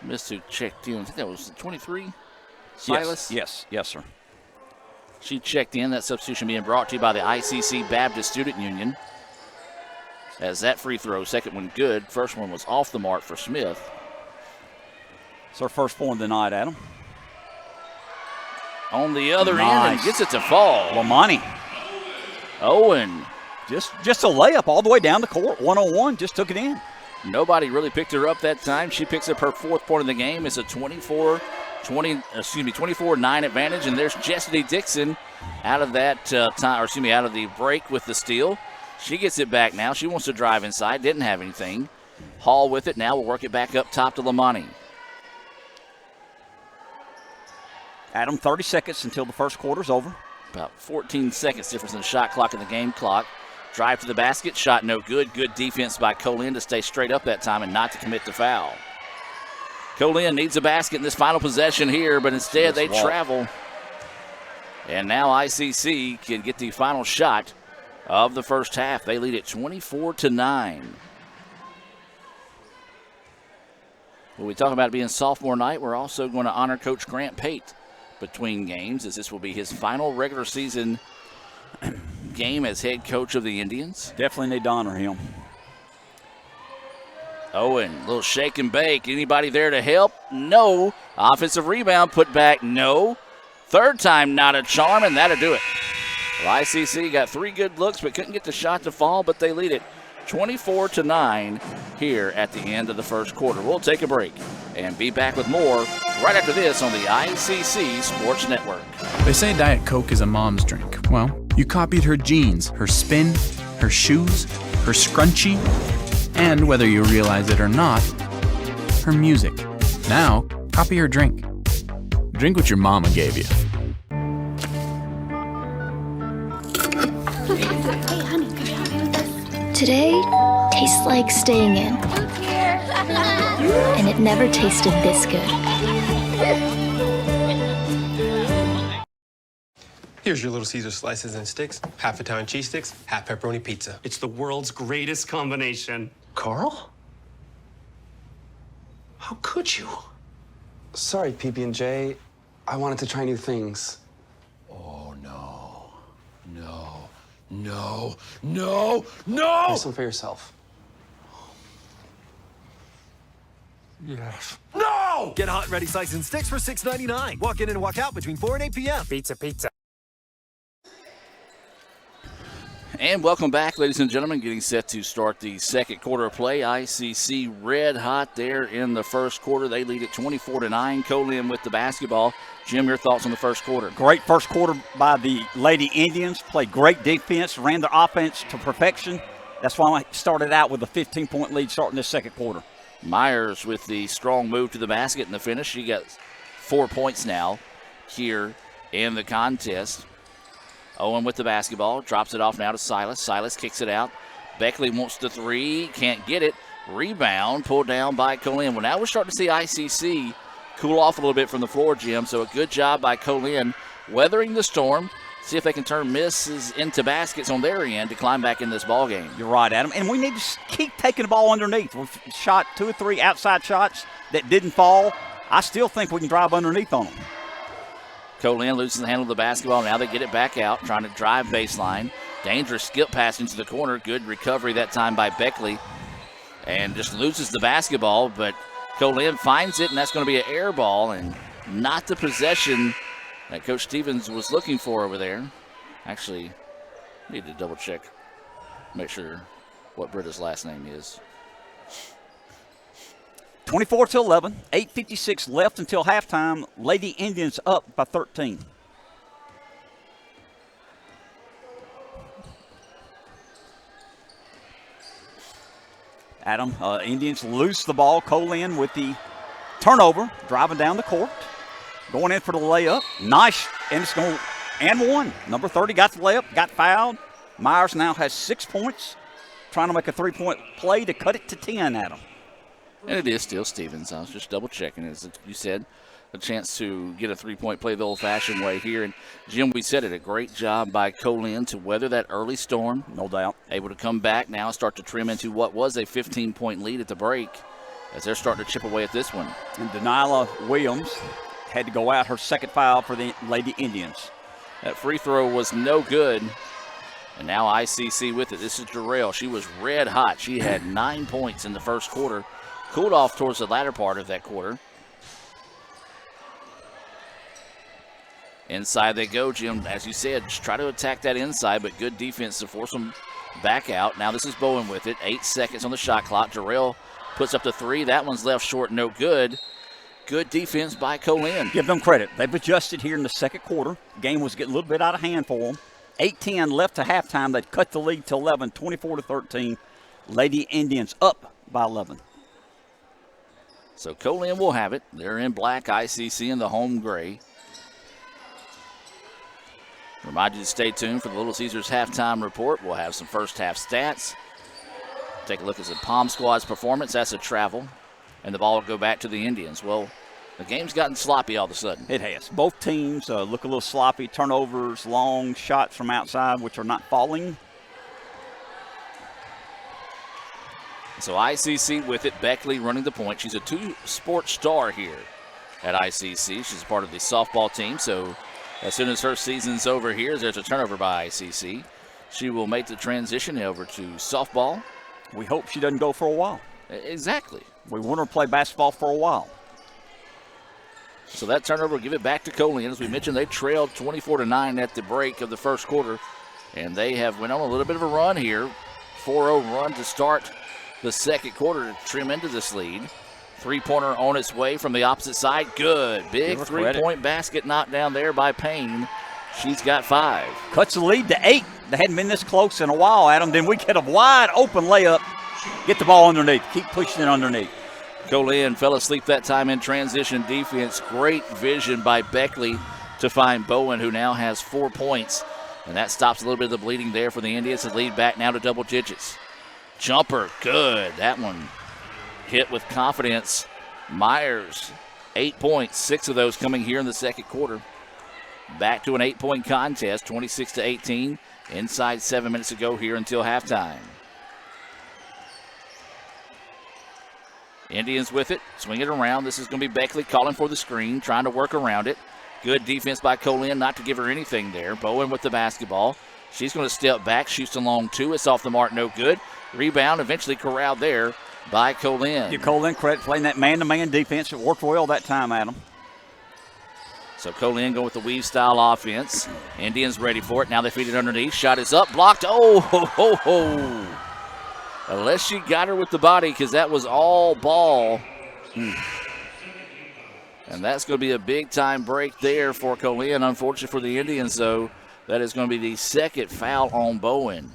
[SPEAKER 5] Missed who checked in. I think that was 23, Silas?
[SPEAKER 6] Yes, sir.
[SPEAKER 5] She checked in. That substitution being brought to you by the ICC Baptist Student Union. As that free throw, second one good. First one was off the mark for Smith.
[SPEAKER 6] It's her first point of the night, Adam.
[SPEAKER 5] On the other end and gets it to fall.
[SPEAKER 6] Lamani.
[SPEAKER 5] Owen.
[SPEAKER 6] Just a layup all the way down the court. 1-on-1, just took it in.
[SPEAKER 5] Nobody really picked her up that time. She picks up her fourth point of the game. It's a 24-9 advantage, and there's Chastity Dixon out of that out of the break with the steal. She gets it back now. She wants to drive inside. Didn't have anything. Hall with it. Now we'll work it back up top to Lamani.
[SPEAKER 6] Adam, 30 seconds until the first quarter's over.
[SPEAKER 5] About 14 seconds difference in the shot clock and the game clock. Drive to the basket. Shot no good. Good defense by Co-Lin to stay straight up that time and not to commit the foul. Co-Lin needs a basket in this final possession here, but instead they travel. And now ICC can get the final shot of the first half. They lead it 24-9. When we talk about it being sophomore night, we're also going to honor Coach Grant Pate between games, as this will be his final regular season game as head coach of the Indians.
[SPEAKER 6] Definitely need to honor him.
[SPEAKER 5] Owen, little shake and bake. Anybody there to help? No. Offensive rebound put back? No. Third time not a charm, and that'll do it. Well, ICC got three good looks but couldn't get the shot to fall, but they lead it 24-9 here at the end of the first quarter. We'll take a break and be back with more right after this on the ICC Sports Network.
[SPEAKER 7] They say Diet Coke is a mom's drink. Well, you copied her jeans, her spin, her shoes, her scrunchie, and whether you realize it or not, her music. Now, copy her drink. Drink what your mama gave you.
[SPEAKER 8] Today tastes like staying in. And it never tasted this good.
[SPEAKER 14] Here's your Little Caesar slices and sticks, half Italian cheese sticks, half pepperoni pizza.
[SPEAKER 11] It's the world's greatest combination.
[SPEAKER 14] Carl? How could you?
[SPEAKER 15] Sorry, PB&J. I wanted to try new things.
[SPEAKER 16] Oh, no. No. No. No. No!
[SPEAKER 15] Have some for yourself.
[SPEAKER 16] Yes.
[SPEAKER 17] No! Get hot and ready slices and sticks for $6.99. Walk in and walk out between 4 and 8 p.m.
[SPEAKER 14] Pizza, pizza.
[SPEAKER 5] And welcome back, ladies and gentlemen. Getting set to start the second quarter of play. ICC red hot there in the first quarter. They lead it 24-9. Co-Lin with the basketball. Jim, your thoughts on the first quarter?
[SPEAKER 6] Great first quarter by the Lady Indians. Played great defense, ran their offense to perfection. That's why I started out with a 15-point lead starting this second quarter.
[SPEAKER 5] Myers with the strong move to the basket in the finish. She got 4 points now here in the contest. Owen with the basketball, drops it off now to Silas. Silas kicks it out. Beckley wants the three, can't get it. Rebound, pulled down by Co-Lin. Well, now we're starting to see ICC cool off a little bit from the floor, Jim. So a good job by Co-Lin weathering the storm. See if they can turn misses into baskets on their end to climb back in this ball game.
[SPEAKER 6] You're right, Adam. And we need to keep taking the ball underneath. We've shot 2 or 3 outside shots that didn't fall. I still think we can drive underneath on them.
[SPEAKER 5] Co-Lin loses the handle of the basketball. Now they get it back out, trying to drive baseline. Dangerous skip pass into the corner. Good recovery that time by Beckley. And just loses the basketball, but Co-Lin finds it, and that's going to be an air ball and not the possession that Coach Stevens was looking for over there. Actually, need to double check, make sure what Britta's last name is.
[SPEAKER 6] 24-11, 8:56 left until halftime. Lady Indians up by 13. Adam, Indians lose the ball. Co-Lin with the turnover, driving down the court. Going in for the layup. Nice, and it's going, and one. Number 30 got the layup, got fouled. Myers now has 6 points, trying to make a 3-point play to cut it to 10, Adam.
[SPEAKER 5] And it is still Stevens. I was just double checking. As you said, a chance to get a 3-point play the old-fashioned way here. And, Jim, we said it, a great job by Co-Lin to weather that early storm.
[SPEAKER 6] No doubt.
[SPEAKER 5] Able to come back now, start to trim into what was a 15-point lead at the break as they're starting to chip away at this one.
[SPEAKER 6] And Denilah Williams had to go out, her second foul for the Lady Indians.
[SPEAKER 5] That free throw was no good. And now ICC with it. This is Jarrell. She was red hot. She had 9 points in the first quarter. Cooled off towards the latter part of that quarter. Inside they go, Jim. As you said, just try to attack that inside, but good defense to force them back out. Now this is Bowen with it. 8 seconds on the shot clock. Jarrell puts up the three. That one's left short, no good. Good defense by Co-Lin.
[SPEAKER 6] Give them credit. They've adjusted here in the second quarter. Game was getting a little bit out of hand for them. 8:10 left to halftime. They cut the lead to 11, 24-13. Lady Indians up by 11.
[SPEAKER 5] So Co-Lin will have it. They're in black, ICC in the home gray. Remind you to stay tuned for the Little Caesars halftime report. We'll have some first half stats. Take a look at the Palm Squad's performance. That's a travel. And the ball will go back to the Indians. Well, the game's gotten sloppy all of a sudden.
[SPEAKER 6] It has. Both teams look a little sloppy. Turnovers, long shots from outside, which are not falling.
[SPEAKER 5] So ICC with it. Beckley running the point. She's a two-sport star here at ICC. She's part of the softball team. So as soon as her season's over here, there's a turnover by ICC. She will make the transition over to softball.
[SPEAKER 6] We hope she doesn't go for a while.
[SPEAKER 5] Exactly.
[SPEAKER 6] We want her to play basketball for a while.
[SPEAKER 5] So that turnover will give it back to Co-Lin. As we mentioned, they trailed 24-9 at the break of the first quarter. And they have went on a little bit of a run here. 4-0 run to start the second quarter to trim into this lead. Three-pointer on its way from the opposite side. Good. Big three-point basket knocked down there by Payne. She's got 5.
[SPEAKER 6] Cuts the lead to 8. They hadn't been this close in a while, Adam. Then we get a wide open layup. Get the ball underneath. Keep pushing it underneath.
[SPEAKER 5] Co-Lin fell asleep that time in transition defense. Great vision by Beckley to find Bowen, who now has 4 points. And that stops a little bit of the bleeding there for the Indians to lead back now to double digits. Jumper, good. That one hit with confidence. Myers, 8 points, 6 of those coming here in the second quarter. Back to an 8-point contest, 26-18. Inside 7 minutes to go here until halftime. Indians with it, swing it around. This is going to be Beckley calling for the screen, trying to work around it. Good defense by Co-Lin, not to give her anything there. Bowen with the basketball. She's going to step back, shoots a long two. It's off the mark, no good. Rebound eventually corralled there by Co-Lin.
[SPEAKER 6] Give Co-Lin credit playing that man-to-man defense. It worked well that time, Adam.
[SPEAKER 5] So Co-Lin going with the weave style offense. Indians ready for it. Now they feed it underneath. Shot is up, blocked. Oh, ho, ho, ho. Unless she got her with the body, because that was all ball. And that's going to be a big-time break there for Co-Lin. Unfortunately for the Indians, though, that is going to be the second foul on Bowen.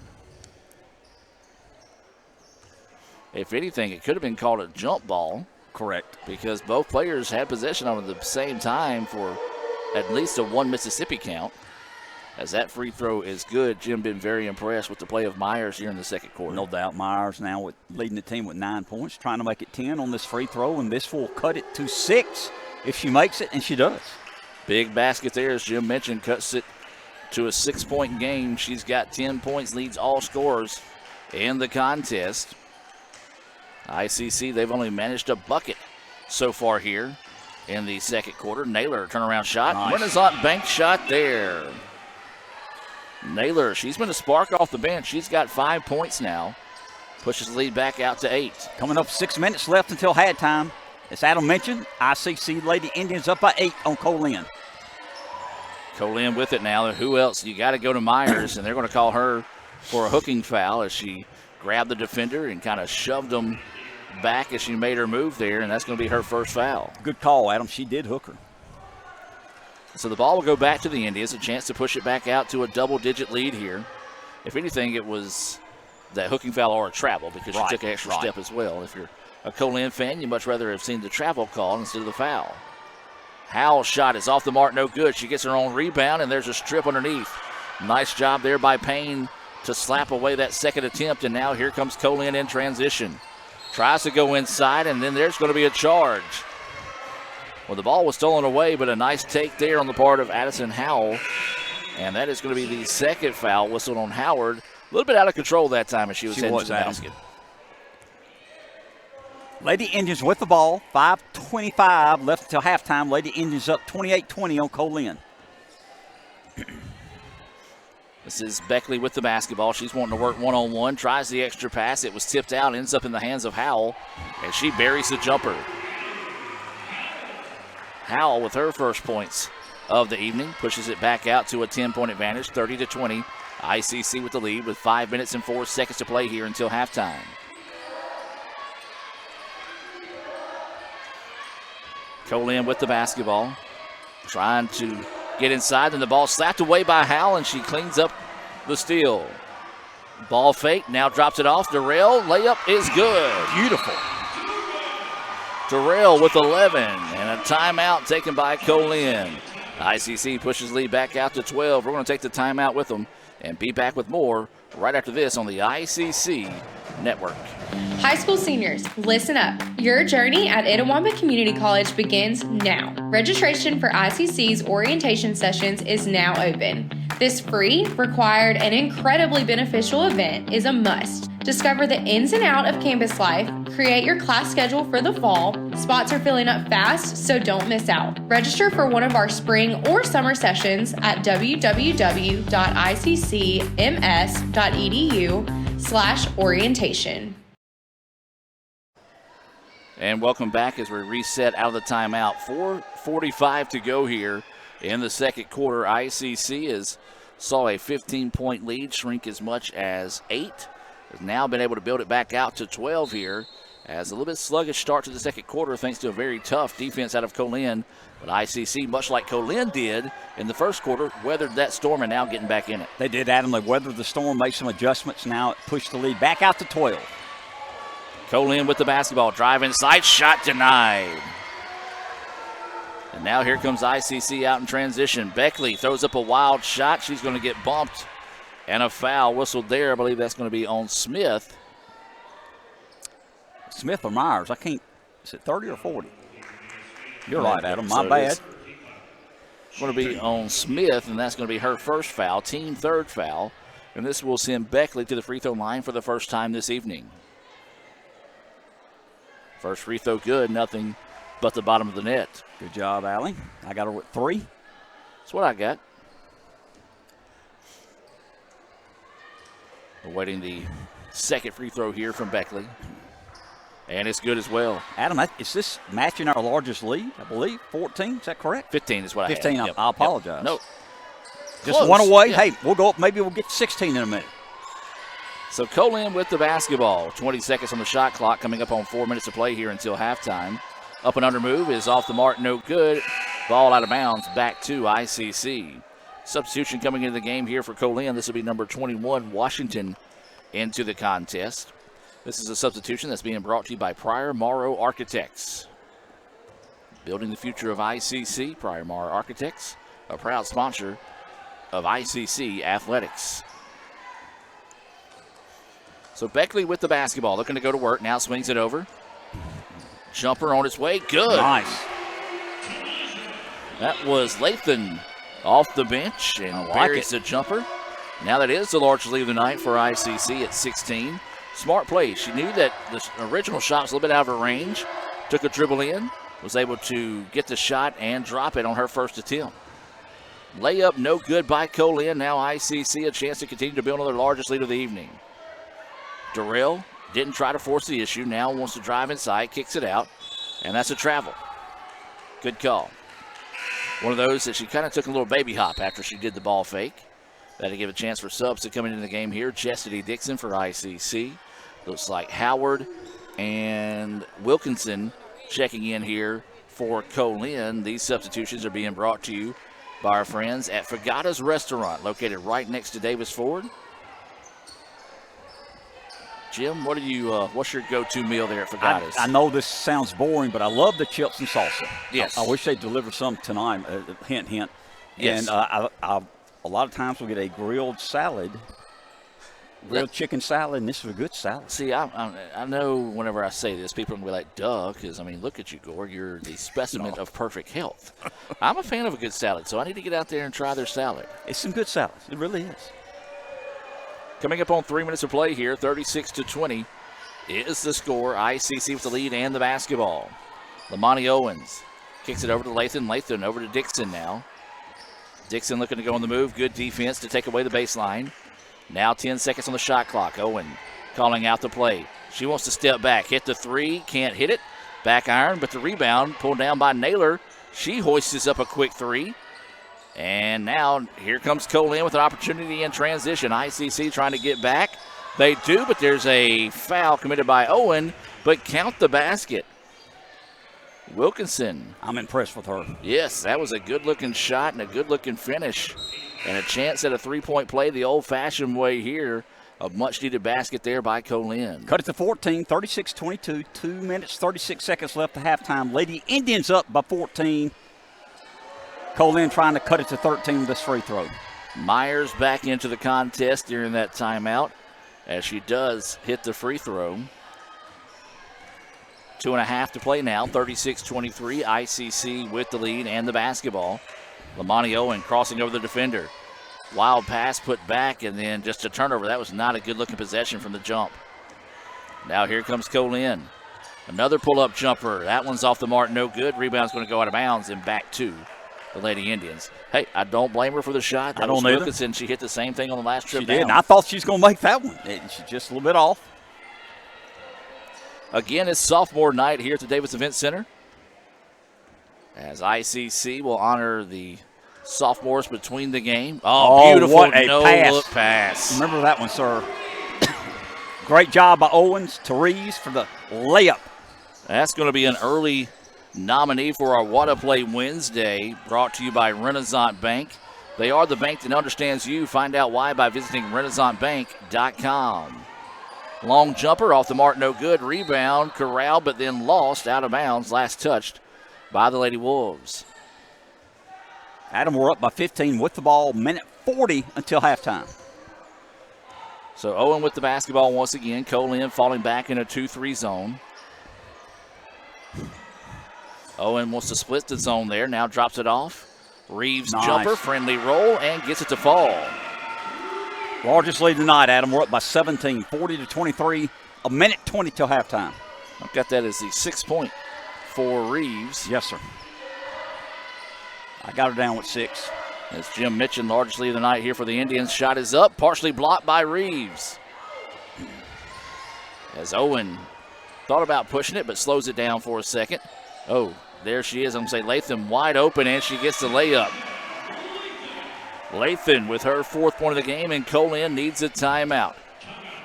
[SPEAKER 5] If anything, it could have been called a jump ball.
[SPEAKER 6] Correct.
[SPEAKER 5] Because both players had possession of it at the same time for at least a 1 Mississippi count. As that free throw is good, Jim been very impressed with the play of Myers here in the second quarter.
[SPEAKER 6] No doubt. Myers now leading the team with 9 points, trying to make it 10 on this free throw, and this will cut it to 6 if she makes it, and she does.
[SPEAKER 5] Big basket there, as Jim mentioned, cuts it to a 6-point game. She's got 10 points, leads all scorers in the contest. ICC, they've only managed a bucket so far here in the second quarter. Naylor, turnaround shot.
[SPEAKER 6] Nice.
[SPEAKER 5] Renaissance bank shot there. Naylor, she's been a spark off the bench. She's got 5 points now. Pushes the lead back out to 8.
[SPEAKER 6] Coming up 6 minutes left until halftime. As Adam mentioned, ICC Lady Indians up by 8 on Co-Lin.
[SPEAKER 5] Co-Lin with it now. Who else? You got to go to Myers, and they're going to call her for a hooking foul as she grabbed the defender and kind of shoved them back as she made her move there, and that's going to be her first foul.
[SPEAKER 6] Good call, Adam. She did hook her.
[SPEAKER 5] So the ball will go back to the Indians, a chance to push it back out to a double-digit lead here. If anything, it was that hooking foul or a travel because she took an extra step as well. If you're a Co-Lin fan, you much rather have seen the travel call instead of the foul. Howell's shot is off the mark, no good. She gets her own rebound, and there's a strip underneath. Nice job there by Payne to slap away that second attempt, and now here comes Co-Lin in transition. Tries to go inside, and then there's going to be a charge. Well, the ball was stolen away, but a nice take there on the part of Addison Howell. And that is going to be the second foul whistled on Howard. A little bit out of control that time as she was heading to the basket.
[SPEAKER 6] Lady Indians with the ball. 5:25 left until halftime. Lady Indians up 28-20 on Co-Lin.
[SPEAKER 5] This is Beckley with the basketball. She's wanting to work one-on-one. Tries the extra pass. It was tipped out. Ends up in the hands of Howell. And she buries the jumper. Howell with her first points of the evening. Pushes it back out to a 10-point advantage, 30-20. ICC with the lead with 5 minutes and 4 seconds to play here until halftime. Co-Lin with the basketball. Trying to get inside, and the ball slapped away by Howell, and she cleans up the steal. Ball fake, now drops it off. Durrell, layup is good.
[SPEAKER 6] Beautiful.
[SPEAKER 5] Durrell with 11, and a timeout taken by Co-Lin. ICC pushes lead back out to 12. We're going to take the timeout with them and be back with more right after this on the ICC Network.
[SPEAKER 18] High school seniors, listen up. Your journey at Itawamba Community College begins now. Registration for ICC's orientation sessions is now open. This free, required, and incredibly beneficial event is a must. Discover the ins and outs of campus life, create your class schedule for the fall. Spots are filling up fast, so don't miss out. Register for one of our spring or summer sessions at www.iccms.edu/orientation.
[SPEAKER 5] And welcome back as we reset out of the timeout. 4:45 to go here in the second quarter. ICC saw a 15-point lead shrink as much as 8. Has now been able to build it back out to 12 here. As a little bit sluggish start to the second quarter thanks to a very tough defense out of Co-Lin. But ICC, much like Co-Lin did in the first quarter, weathered that storm and now getting back in it.
[SPEAKER 6] They did, Adam. They weathered the storm, made some adjustments. Now it pushed the lead back out to 12.
[SPEAKER 5] Co-Lin with the basketball. Drive inside. Shot denied. And now here comes ICC out in transition. Beckley throws up a wild shot. She's going to get bumped. And a foul whistled there. I believe that's going to be on Smith.
[SPEAKER 6] Smith or Myers? I can't. Is it 30 or 40? You're right, Adam. My bad.
[SPEAKER 5] It's going to be on Smith, and that's going to be her first foul, team third foul. And this will send Beckley to the free throw line for the first time this evening. First free throw good, nothing but the bottom of the net.
[SPEAKER 6] Good job, Allie. I got her with 3.
[SPEAKER 5] That's what I got. Awaiting the second free throw here from Beckley. And it's good as well.
[SPEAKER 6] Adam, is this matching our largest lead, I believe? 14, is that correct?
[SPEAKER 5] 15 is what I had.
[SPEAKER 6] 15,
[SPEAKER 5] Yep.
[SPEAKER 6] I apologize.
[SPEAKER 5] Yep. No.
[SPEAKER 6] Just
[SPEAKER 5] Close.
[SPEAKER 6] one away.
[SPEAKER 5] Yeah.
[SPEAKER 6] Hey, we'll go up. Maybe we'll get 16 in a minute.
[SPEAKER 5] So Co-Lin with the basketball. 20 seconds on the shot clock, coming up on 4 minutes to play here until halftime. Up and under move is off the mark, no good. Ball out of bounds, back to ICC. Substitution coming into the game here for Co-Lin. This will be number 21, Washington, into the contest. This is a substitution that's being brought to you by Pryor Morrow Architects. Building the future of ICC, Pryor Morrow Architects, a proud sponsor of ICC Athletics. So Beckley with the basketball, looking to go to work. Now swings it over. Jumper on its way. Good.
[SPEAKER 6] Nice.
[SPEAKER 5] That was Lathan off the bench and buries the jumper. Now that is the largest lead of the night for ICC at 16. Smart play. She knew that the original shot was a little bit out of her range. Took a dribble in. Was able to get the shot and drop it on her first attempt. Layup no good by Co-Lin. Now ICC a chance to continue to build on their largest lead of the evening. Durrell didn't try to force the issue. Now wants to drive inside, kicks it out, and that's a travel. Good call. One of those that she kind of took a little baby hop after she did the ball fake. That'll give a chance for subs to come into the game here. Chastity Dixon for ICC. Looks like Howard and Wilkinson checking in here for Co-Lin. These substitutions are being brought to you by our friends at Fagata's Restaurant, located right next to Davis Ford. Jim, what's your go-to meal there at Fagata's?
[SPEAKER 6] I know this sounds boring, but I love the chips and salsa.
[SPEAKER 5] Yes.
[SPEAKER 6] I wish they'd deliver some tonight. Hint, hint.
[SPEAKER 5] Yes.
[SPEAKER 6] And a lot of times we'll get a grilled salad, grilled chicken salad, and this is a good salad.
[SPEAKER 5] See, I know whenever I say this, people are going to be like, duh, because, I mean, look at you, Gore. You're the specimen of perfect health. I'm a fan of a good salad, so I need to get out there and try their salad.
[SPEAKER 6] It's some good salad. It really is.
[SPEAKER 5] Coming up on 3 minutes of play here, 36-20 is the score. ICC with the lead and the basketball. Lamani Owens kicks it over to Lathan. Lathan over to Dixon now. Dixon looking to go on the move. Good defense to take away the baseline. Now 10 seconds on the shot clock. Owen calling out the play. She wants to step back. Hit the three. Can't hit it. Back iron, but the rebound pulled down by Naylor. She hoists up a quick three. And now here comes Co-Lin with an opportunity in transition. ICC trying to get back. They do, but there's a foul committed by Owen, but count the basket. Wilkinson.
[SPEAKER 6] I'm impressed with her.
[SPEAKER 5] Yes, that was a good-looking shot and a good-looking finish. And a chance at a three-point play the old-fashioned way here. A much-needed basket there by Co-Lin.
[SPEAKER 6] Cut it to 14, 36-22, 2 minutes, 36 seconds left at halftime. Lady Indians up by 14. Co-Lin trying to cut it to 13 with this free throw.
[SPEAKER 5] Myers back into the contest during that timeout as she does hit the free throw. 2.5 to play now, 36-23. ICC with the lead and the basketball. Lamani Owen crossing over the defender. Wild pass put back and then just a turnover. That was not a good-looking possession from the jump. Now here comes Co-Lin. Another pull-up jumper. That one's off the mark, no good. Rebound's going to go out of bounds and back to the Lady Indians. Hey, I don't blame her for the shot.
[SPEAKER 6] I don't either.
[SPEAKER 5] Wilkinson. She hit the same thing on the last trip
[SPEAKER 6] She
[SPEAKER 5] down.
[SPEAKER 6] did, and I thought she was going to make that one. She's just a little bit off.
[SPEAKER 5] Again, it's sophomore night here at the Davis Event Center, as ICC will honor the sophomores between the game. Oh, beautiful
[SPEAKER 6] what a
[SPEAKER 5] no-look pass.
[SPEAKER 6] Remember that one, sir. Great job by Owens. Therese for the layup.
[SPEAKER 5] That's going to be an early nominee for our Wada Play Wednesday, brought to you by Renaissance Bank. They are the bank that understands you. Find out why by visiting RenaissanceBank.com. Long jumper off the mark, no good. Rebound, corralled, but then lost out of bounds. Last touched by the Lady Wolves.
[SPEAKER 6] Adam, we're up by 15 with the ball, minute 40 until halftime.
[SPEAKER 5] So Owen with the basketball once again. Co-Lin falling back in a 2-3 zone. Owen wants to split the zone there. Now drops it off. Reeves jumper, friendly roll, and gets it to fall.
[SPEAKER 6] Largest lead tonight, Adam. We're up by 17, 40-23, a minute 20 till halftime.
[SPEAKER 5] I've got that as the 6 point for Reeves.
[SPEAKER 6] Yes, sir. I got her down with 6.
[SPEAKER 5] As Jim mentioned, largest lead of the night here for the Indians. Shot is up, partially blocked by Reeves. As Owen thought about pushing it, but slows it down for a second. Oh, there she is. I'm going to say Latham wide open, and she gets the layup. Latham with her 4th point of the game, and Co-Lin needs a timeout.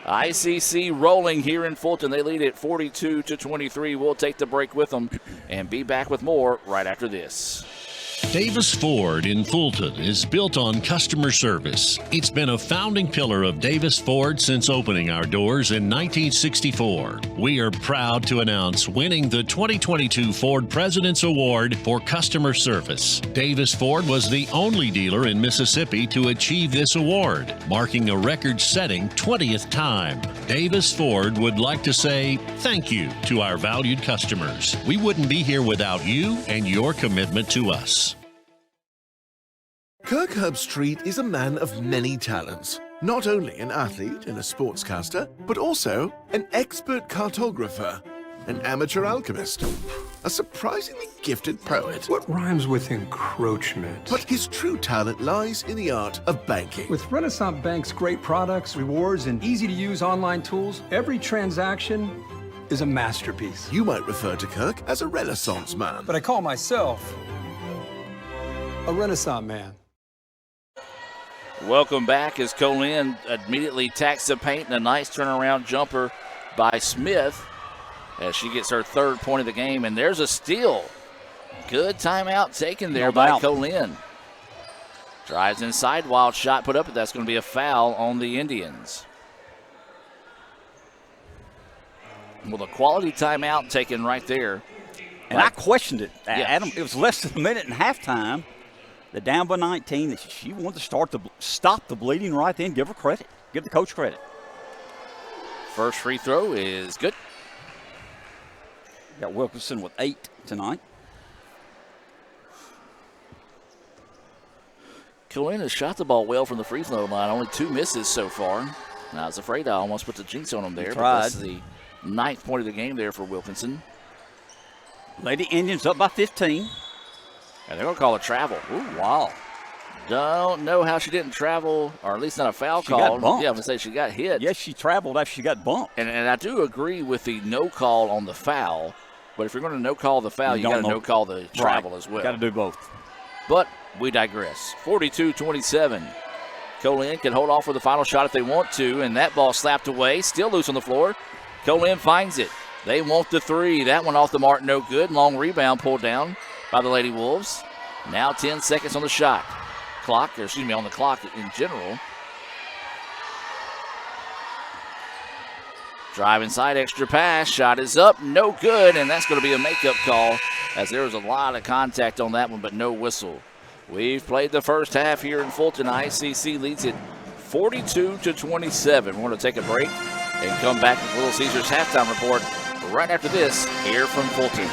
[SPEAKER 5] ICC rolling here in Fulton. They lead at 42-23. We'll take the break with them and be back with more right after this.
[SPEAKER 1] Davis Ford in Fulton is built on customer service. It's been a founding pillar of Davis Ford since opening our doors in 1964. We are proud to announce winning the 2022 Ford President's Award for Customer Service. Davis Ford was the only dealer in Mississippi to achieve this award, marking a record-setting 20th time. Davis Ford would like to say thank you to our valued customers. We wouldn't be here without you and your commitment to us.
[SPEAKER 19] Kirk Herbstreit is a man of many talents. Not only an athlete and a sportscaster, but also an expert cartographer, an amateur alchemist, a surprisingly gifted poet.
[SPEAKER 12] What rhymes with encroachment?
[SPEAKER 19] But his true talent lies in the art of banking.
[SPEAKER 12] With Renaissance Bank's great products, rewards, and easy-to-use online tools, every transaction is a masterpiece.
[SPEAKER 19] You might refer to Kirk as a Renaissance man.
[SPEAKER 12] But I call myself a Renaissance man.
[SPEAKER 5] Welcome back as Co-Lin immediately tacks the paint and a nice turnaround jumper by Smith as she gets her 3rd point of the game. And there's a steal. Good timeout taken there by Co-Lin. Drives inside, wild shot put up, but that's going to be a foul on the Indians. Well, a quality timeout taken right there.
[SPEAKER 6] And I questioned it, Adam. It was less than a minute and halftime. They're down by 19. She wanted to stop the bleeding right then. Give her credit. Give the coach credit.
[SPEAKER 5] First free throw is good.
[SPEAKER 6] Got Wilkinson with 8 tonight.
[SPEAKER 5] Co-Lin has shot the ball well from the free throw line. Only 2 misses so far. And I was afraid I almost put the jinx on him there. But that's the 9th point of the game there for Wilkinson.
[SPEAKER 6] Lady Indians up by 15.
[SPEAKER 5] And they're going to call a travel. Ooh, wow. Don't know how she didn't travel, or at least not a foul call.
[SPEAKER 6] She got bumped.
[SPEAKER 5] Yeah, I'm going to say she got hit.
[SPEAKER 6] Yes, she traveled after she got bumped.
[SPEAKER 5] And I do agree with the no call on the foul. But if you're going to no call the foul, you got to no call the travel as well.
[SPEAKER 6] Got to do both.
[SPEAKER 5] But we digress. 42-27. Co-Lin can hold off for the final shot if they want to, and that ball slapped away. Still loose on the floor. Co-Lin finds it. They want the 3. That one off the mark, no good. Long rebound pulled down by the Lady Wolves. Now 10 seconds on the shot clock, or excuse me, on the clock in general. Drive inside, extra pass, shot is up, no good, and that's going to be a makeup call as there was a lot of contact on that one, but no whistle. We've played the first half here in Fulton. ICC leads it 42-27. We're going to take a break and come back with Little Caesars halftime report right after this here from Fulton.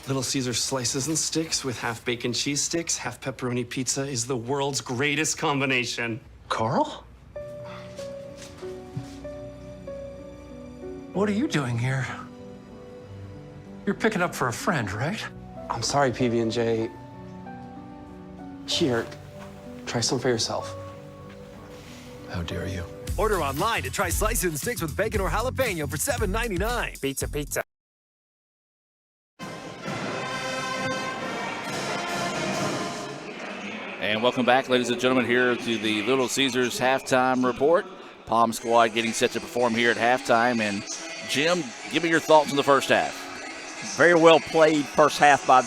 [SPEAKER 14] Little Caesar slices and sticks with half bacon cheese sticks, half pepperoni pizza is the world's greatest combination.
[SPEAKER 16] Carl? What are you doing here? You're picking up for a friend, right?
[SPEAKER 15] I'm sorry, PB&J. Here, try some for yourself.
[SPEAKER 16] How dare you?
[SPEAKER 17] Order online to try slices and sticks with bacon or jalapeno for $7.99. Pizza, pizza.
[SPEAKER 5] And welcome back, ladies and gentlemen, here to the Little Caesars halftime report. Palm squad getting set to perform here at halftime. And Jim, give me your thoughts on the first half.
[SPEAKER 6] Very well played first half by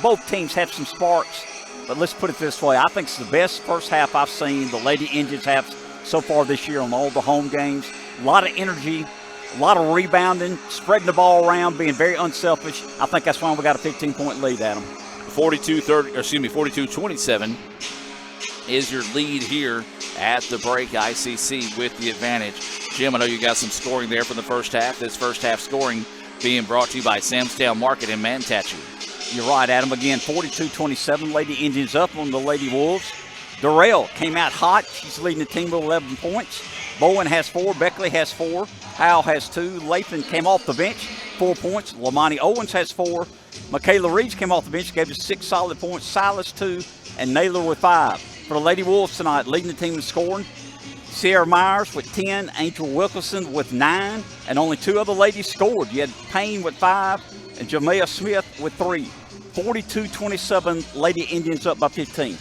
[SPEAKER 6] both teams have some sparks. But let's put it this way. I think it's the best first half I've seen the Lady Indians have so far this year on all the home games. A lot of energy, a lot of rebounding, spreading the ball around, being very unselfish. I think that's why we got a 15-point lead at them.
[SPEAKER 5] 42-27 is your lead here at the break. ICC with the advantage. Jim, I know you got some scoring there from the first half. This first half scoring being brought to you by Samstown Market in Manatee.
[SPEAKER 6] You're right, Adam. Again, 42-27, Lady Indians up on the Lady Wolves. Durrell came out hot. She's leading the team with 11 points. Bowen has 4. Beckley has 4. Howell has 2. Lathan came off the bench, 4 points. Lamani Owens has 4. Michaela Reeves came off the bench, gave us 6 solid points. Silas 2, and Naylor with 5. For the Lady Wolves tonight, leading the team in scoring, Sierra Myers with 10, Angel Wilkerson with 9, and only 2 other ladies scored. You had Payne with 5 and Jamea Smith with 3. 42-27, Lady Indians up by 15.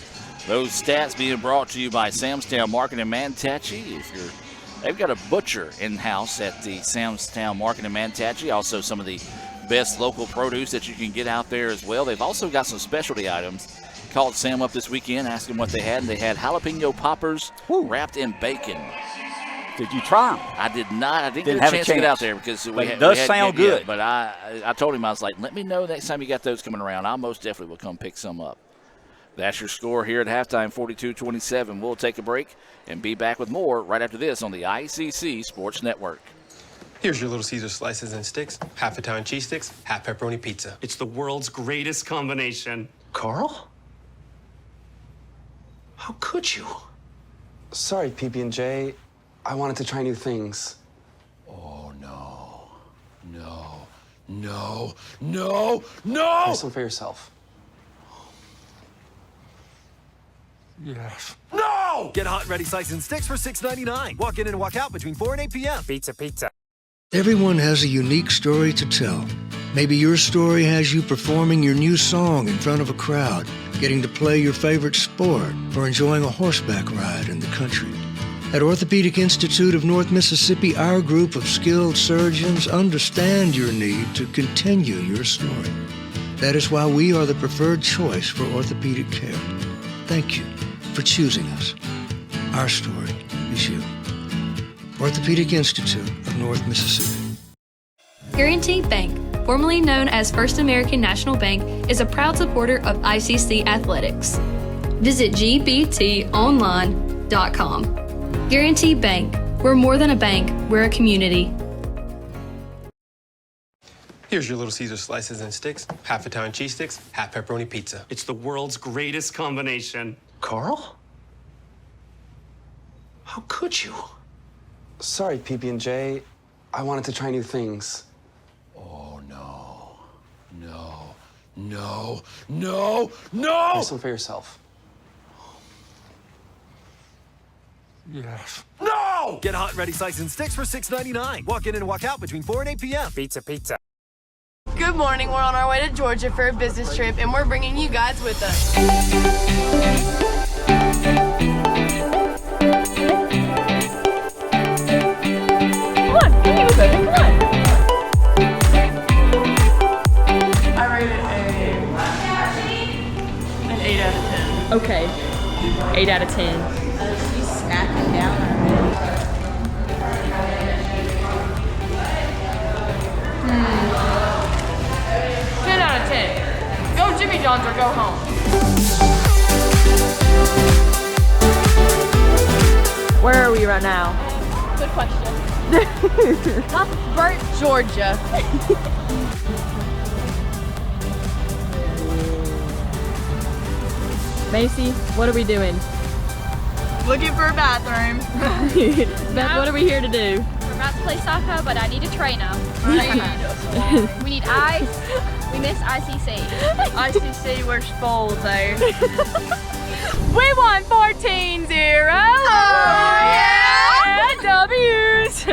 [SPEAKER 5] Those stats being brought to you by Samstown Market in Manatee. They've got a butcher in-house at the Samstown Market in Manatee. Also some of the best local produce that you can get out there as well. They've also got some specialty items. Called Sam up this weekend, asked him what they had, and they had jalapeno poppers wrapped in bacon.
[SPEAKER 6] Did you try them?
[SPEAKER 5] I did not. I didn't get a chance to get out there because
[SPEAKER 6] it does sound good.
[SPEAKER 5] Yet, but I told him, I was like, let me know next time you got those coming around. I most definitely will come pick some up. That's your score here at halftime, 42-27. We'll take a break and be back with more right after this on the ICC Sports Network.
[SPEAKER 14] Here's your Little Caesar slices and sticks, half Italian cheese sticks, half pepperoni pizza. It's the world's greatest combination.
[SPEAKER 15] Carl? How could you? Sorry, PB&J. I wanted to try new things.
[SPEAKER 19] Oh, no. No. No. No. No!
[SPEAKER 15] Try some for yourself.
[SPEAKER 19] Yes.
[SPEAKER 17] No! Get hot and ready slices and sticks for $6.99. Walk in and walk out between 4 and 8 p.m. Pizza.
[SPEAKER 20] Everyone has a unique story to tell. Maybe your story has you performing your new song in front of a crowd, getting to play your favorite sport, or enjoying a horseback ride in the country. At Orthopedic Institute of North Mississippi, our group of skilled surgeons understand your need to continue your story. That is why we are the preferred choice for orthopedic care. Thank you for choosing us. Our story is you. Orthopedic Institute of North Mississippi.
[SPEAKER 2] Guaranty Bank, formerly known as First American National Bank, is a proud supporter of ICC athletics. Visit gbtonline.com. Guaranty Bank. We're more than a bank, we're a community.
[SPEAKER 14] Here's your Little Caesar slices and sticks, half Italian cheese sticks, half pepperoni pizza. It's the world's greatest combination.
[SPEAKER 15] Carl? How could you? Sorry, PB&J. I wanted to try new things.
[SPEAKER 19] Oh, no. No. No. No. No!
[SPEAKER 15] Try some for yourself.
[SPEAKER 19] Yes.
[SPEAKER 17] No! Get hot and ready slices and sticks for $6.99. Walk in and walk out between 4 and 8 p.m. Pizza.
[SPEAKER 21] Good morning. We're on our way to Georgia for a business trip, and we're bringing you guys with us. Come on, hang with it. Come on. I rate it an 8 out of 10.
[SPEAKER 22] Okay, 8 out of 10.
[SPEAKER 21] She's snacking down already. 10 out of 10. Go Jimmy John's or go home.
[SPEAKER 22] Where are we right now?
[SPEAKER 21] Good question. Cuthbert, Georgia.
[SPEAKER 22] Macy, what are we doing?
[SPEAKER 21] Looking for a bathroom.
[SPEAKER 22] Beth, what are we here to do?
[SPEAKER 23] We're about to play soccer, but I need a trainer. We need ice. We miss ICC.
[SPEAKER 21] ICC, we're spoiled there. We won 14-0. Oh, yeah. W's.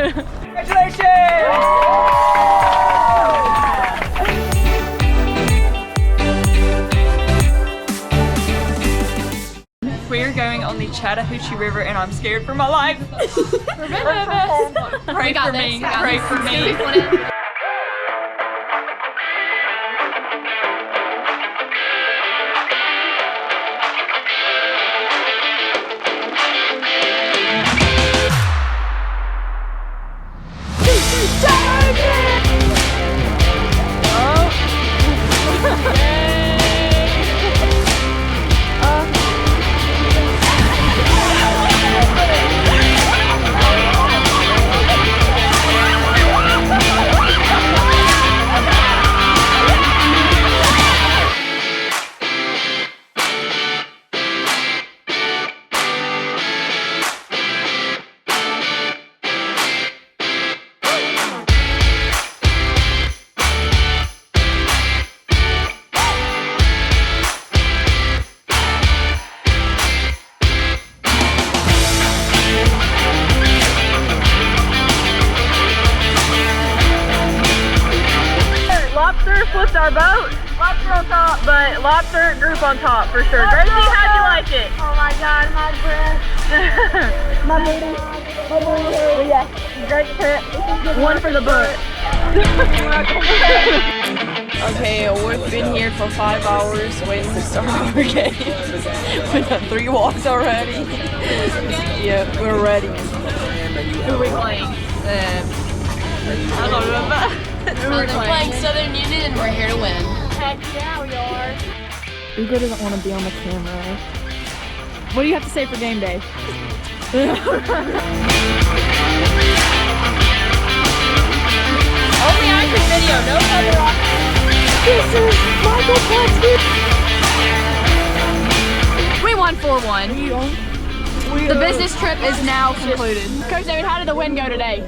[SPEAKER 22] We're going on the Chattahoochee River and I'm scared for my life. Pray for me. Pray for me. our boat, lobster on top, but lobster group on top for sure. Gracie, how'd you like it? Oh my God, my breath. My booty. Yeah, great trip. One for the book.
[SPEAKER 23] Okay, we've been here for 5 hours waiting to start our game. We've done 3 walks already. Yeah, we're ready.
[SPEAKER 22] Who are we playing? I don't remember.
[SPEAKER 21] They're playing Southern Union and we're here to win.
[SPEAKER 22] Heck yeah, we are. Ugo doesn't want to be on the camera. What do you have to say for game day?
[SPEAKER 21] Only active video, no paparazzi.
[SPEAKER 22] This is Michael Platsky. We won 4-1. The business trip is now concluded. Coach David, how did the win go today?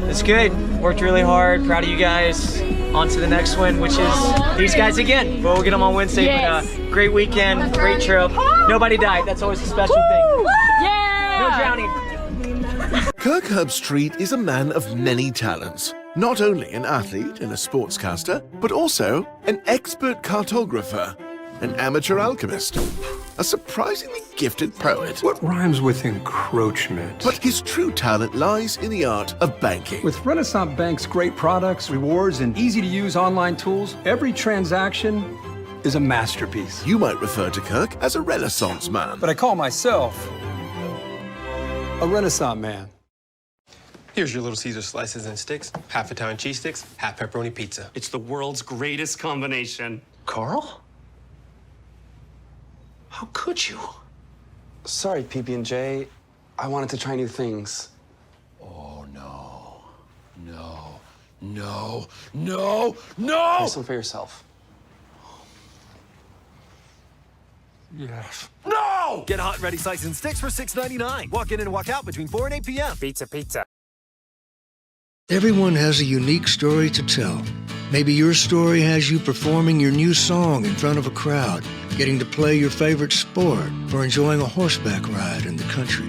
[SPEAKER 3] It's good. Worked really hard. Proud of you guys. On to the next one, which is these guys again. But we'll get them on Wednesday.
[SPEAKER 22] Yes.
[SPEAKER 3] But great weekend, great trip. Nobody died. That's always a special thing.
[SPEAKER 22] Yeah!
[SPEAKER 3] No drowning.
[SPEAKER 19] Kirk Herbstreit is a man of many talents. Not only an athlete and a sportscaster, but also an expert cartographer, an amateur alchemist, a surprisingly gifted poet.
[SPEAKER 12] What rhymes with encroachment?
[SPEAKER 19] But his true talent lies in the art of banking.
[SPEAKER 12] With Renaissance Bank's great products, rewards, and easy-to-use online tools, every transaction is a masterpiece.
[SPEAKER 19] You might refer to Kirk as a Renaissance man.
[SPEAKER 12] But I call myself a Renaissance man.
[SPEAKER 14] Here's your Little Caesar slices and sticks, half Italian cheese sticks, half pepperoni pizza. It's the world's greatest combination.
[SPEAKER 15] Carl? How could you? Sorry, PB&J. I wanted to try new things.
[SPEAKER 13] Oh, no. No. No. No. No!
[SPEAKER 15] Try some for yourself.
[SPEAKER 16] Yes.
[SPEAKER 13] No!
[SPEAKER 17] Get hot and ready slices and sticks for $6.99. Walk in and walk out between 4 and 8 p.m. Pizza.
[SPEAKER 20] Everyone has a unique story to tell. Maybe your story has you performing your new song in front of a crowd, getting to play your favorite sport, or enjoying a horseback ride in the country.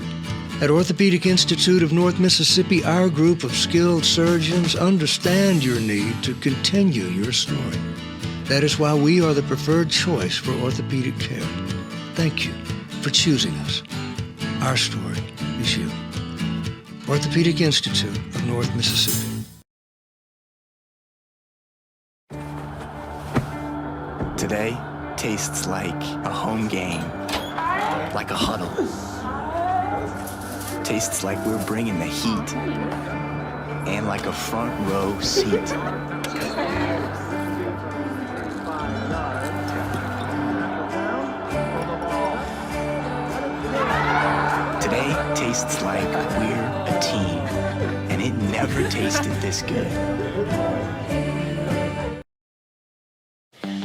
[SPEAKER 20] At Orthopedic Institute of North Mississippi, our group of skilled surgeons understand your need to continue your story. That is why we are the preferred choice for orthopedic care. Thank you for choosing us. Our story is you. Orthopedic Institute of North Mississippi.
[SPEAKER 4] Today tastes like a home game, like a huddle. Tastes like we're bringing the heat, and like a front row seat. Today tastes like we're a team, and it never tasted this good.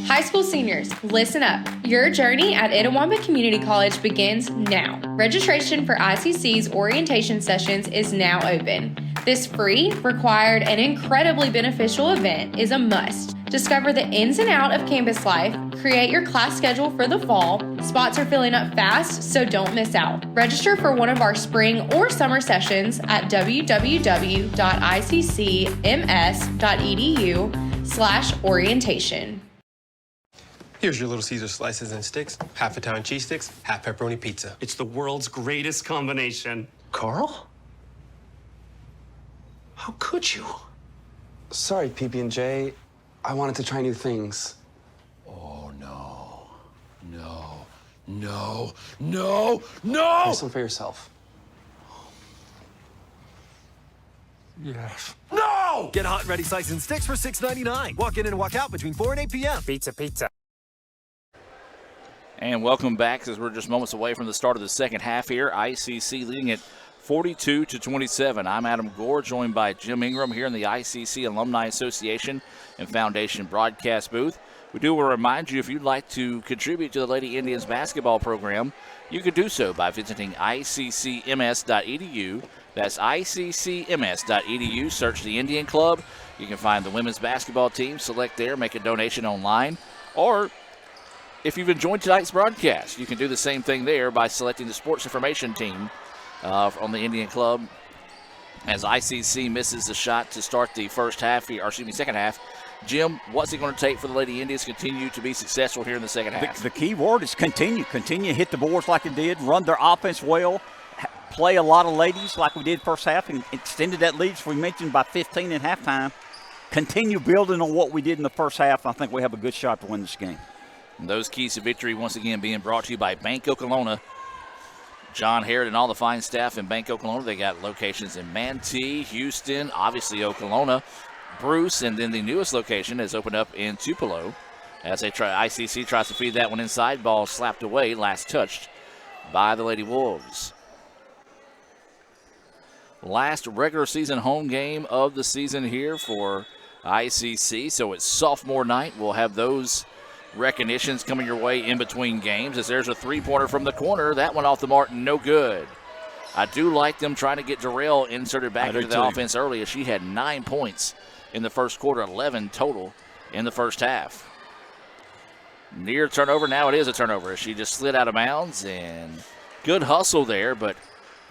[SPEAKER 18] High school seniors, listen up. Your journey at Itawamba Community College begins now. Registration for ICC's orientation sessions is now open. This free, required, and incredibly beneficial event is a must. Discover the ins and outs of campus life, create your class schedule for the fall. Spots are filling up fast, so don't miss out. Register for one of our spring or summer sessions at www.iccms.edu/orientation.
[SPEAKER 14] Here's your Little Caesar slices and sticks, half Italian cheese sticks, half pepperoni pizza. It's the world's greatest combination.
[SPEAKER 15] Carl? How could you? Sorry, PB&J. I wanted to try new things.
[SPEAKER 13] Oh, no. No. No. No. No!
[SPEAKER 15] Try some for yourself.
[SPEAKER 16] Yes.
[SPEAKER 13] No!
[SPEAKER 17] Get hot and ready slices and sticks for $6.99. Walk in and walk out between 4 and 8 p.m. Pizza.
[SPEAKER 5] And welcome back as we're just moments away from the start of the second half here. ICC leading it 42-27. I'm Adam Gore, joined by Jim Ingram here in the ICC Alumni Association and Foundation broadcast booth. We do want to remind you, if you'd like to contribute to the Lady Indians basketball program, you can do so by visiting iccms.edu. That's iccms.edu. Search the Indian Club. You can find the women's basketball team, select there, make a donation online, or if you've enjoyed tonight's broadcast, you can do the same thing there by selecting the sports information team on the Indian Club. As ICC misses the shot to start the second half Jim, what's it going to take for the Lady Indians to continue to be successful here in the second half?
[SPEAKER 6] The key word is continue. Continue to hit the boards like it did, run their offense well, play a lot of ladies like we did first half, and extended that lead, as we mentioned, by 15 at halftime. Continue building on what we did in the first half. I think we have a good shot to win this game.
[SPEAKER 5] And those keys to victory once again being brought to you by Bank Oklahoma. John Harrod and all the fine staff in Bank Oklahoma. They got locations in Manatee, Houston, obviously Oklahoma, Bruce, and then the newest location has opened up in Tupelo as they try. ICC tries to feed that one inside. Ball slapped away, last touched by the Lady Wolves. Last regular season home game of the season here for ICC. So it's sophomore night. We'll have those recognitions coming your way in between games as there's a three-pointer from the corner. That one off the mark, no good. I do like them trying to get Darrell inserted back into the offense early as she had 9 points in the first quarter, 11 total in the first half. Near turnover, now it is a turnover as she just slid out of bounds, and good hustle there, but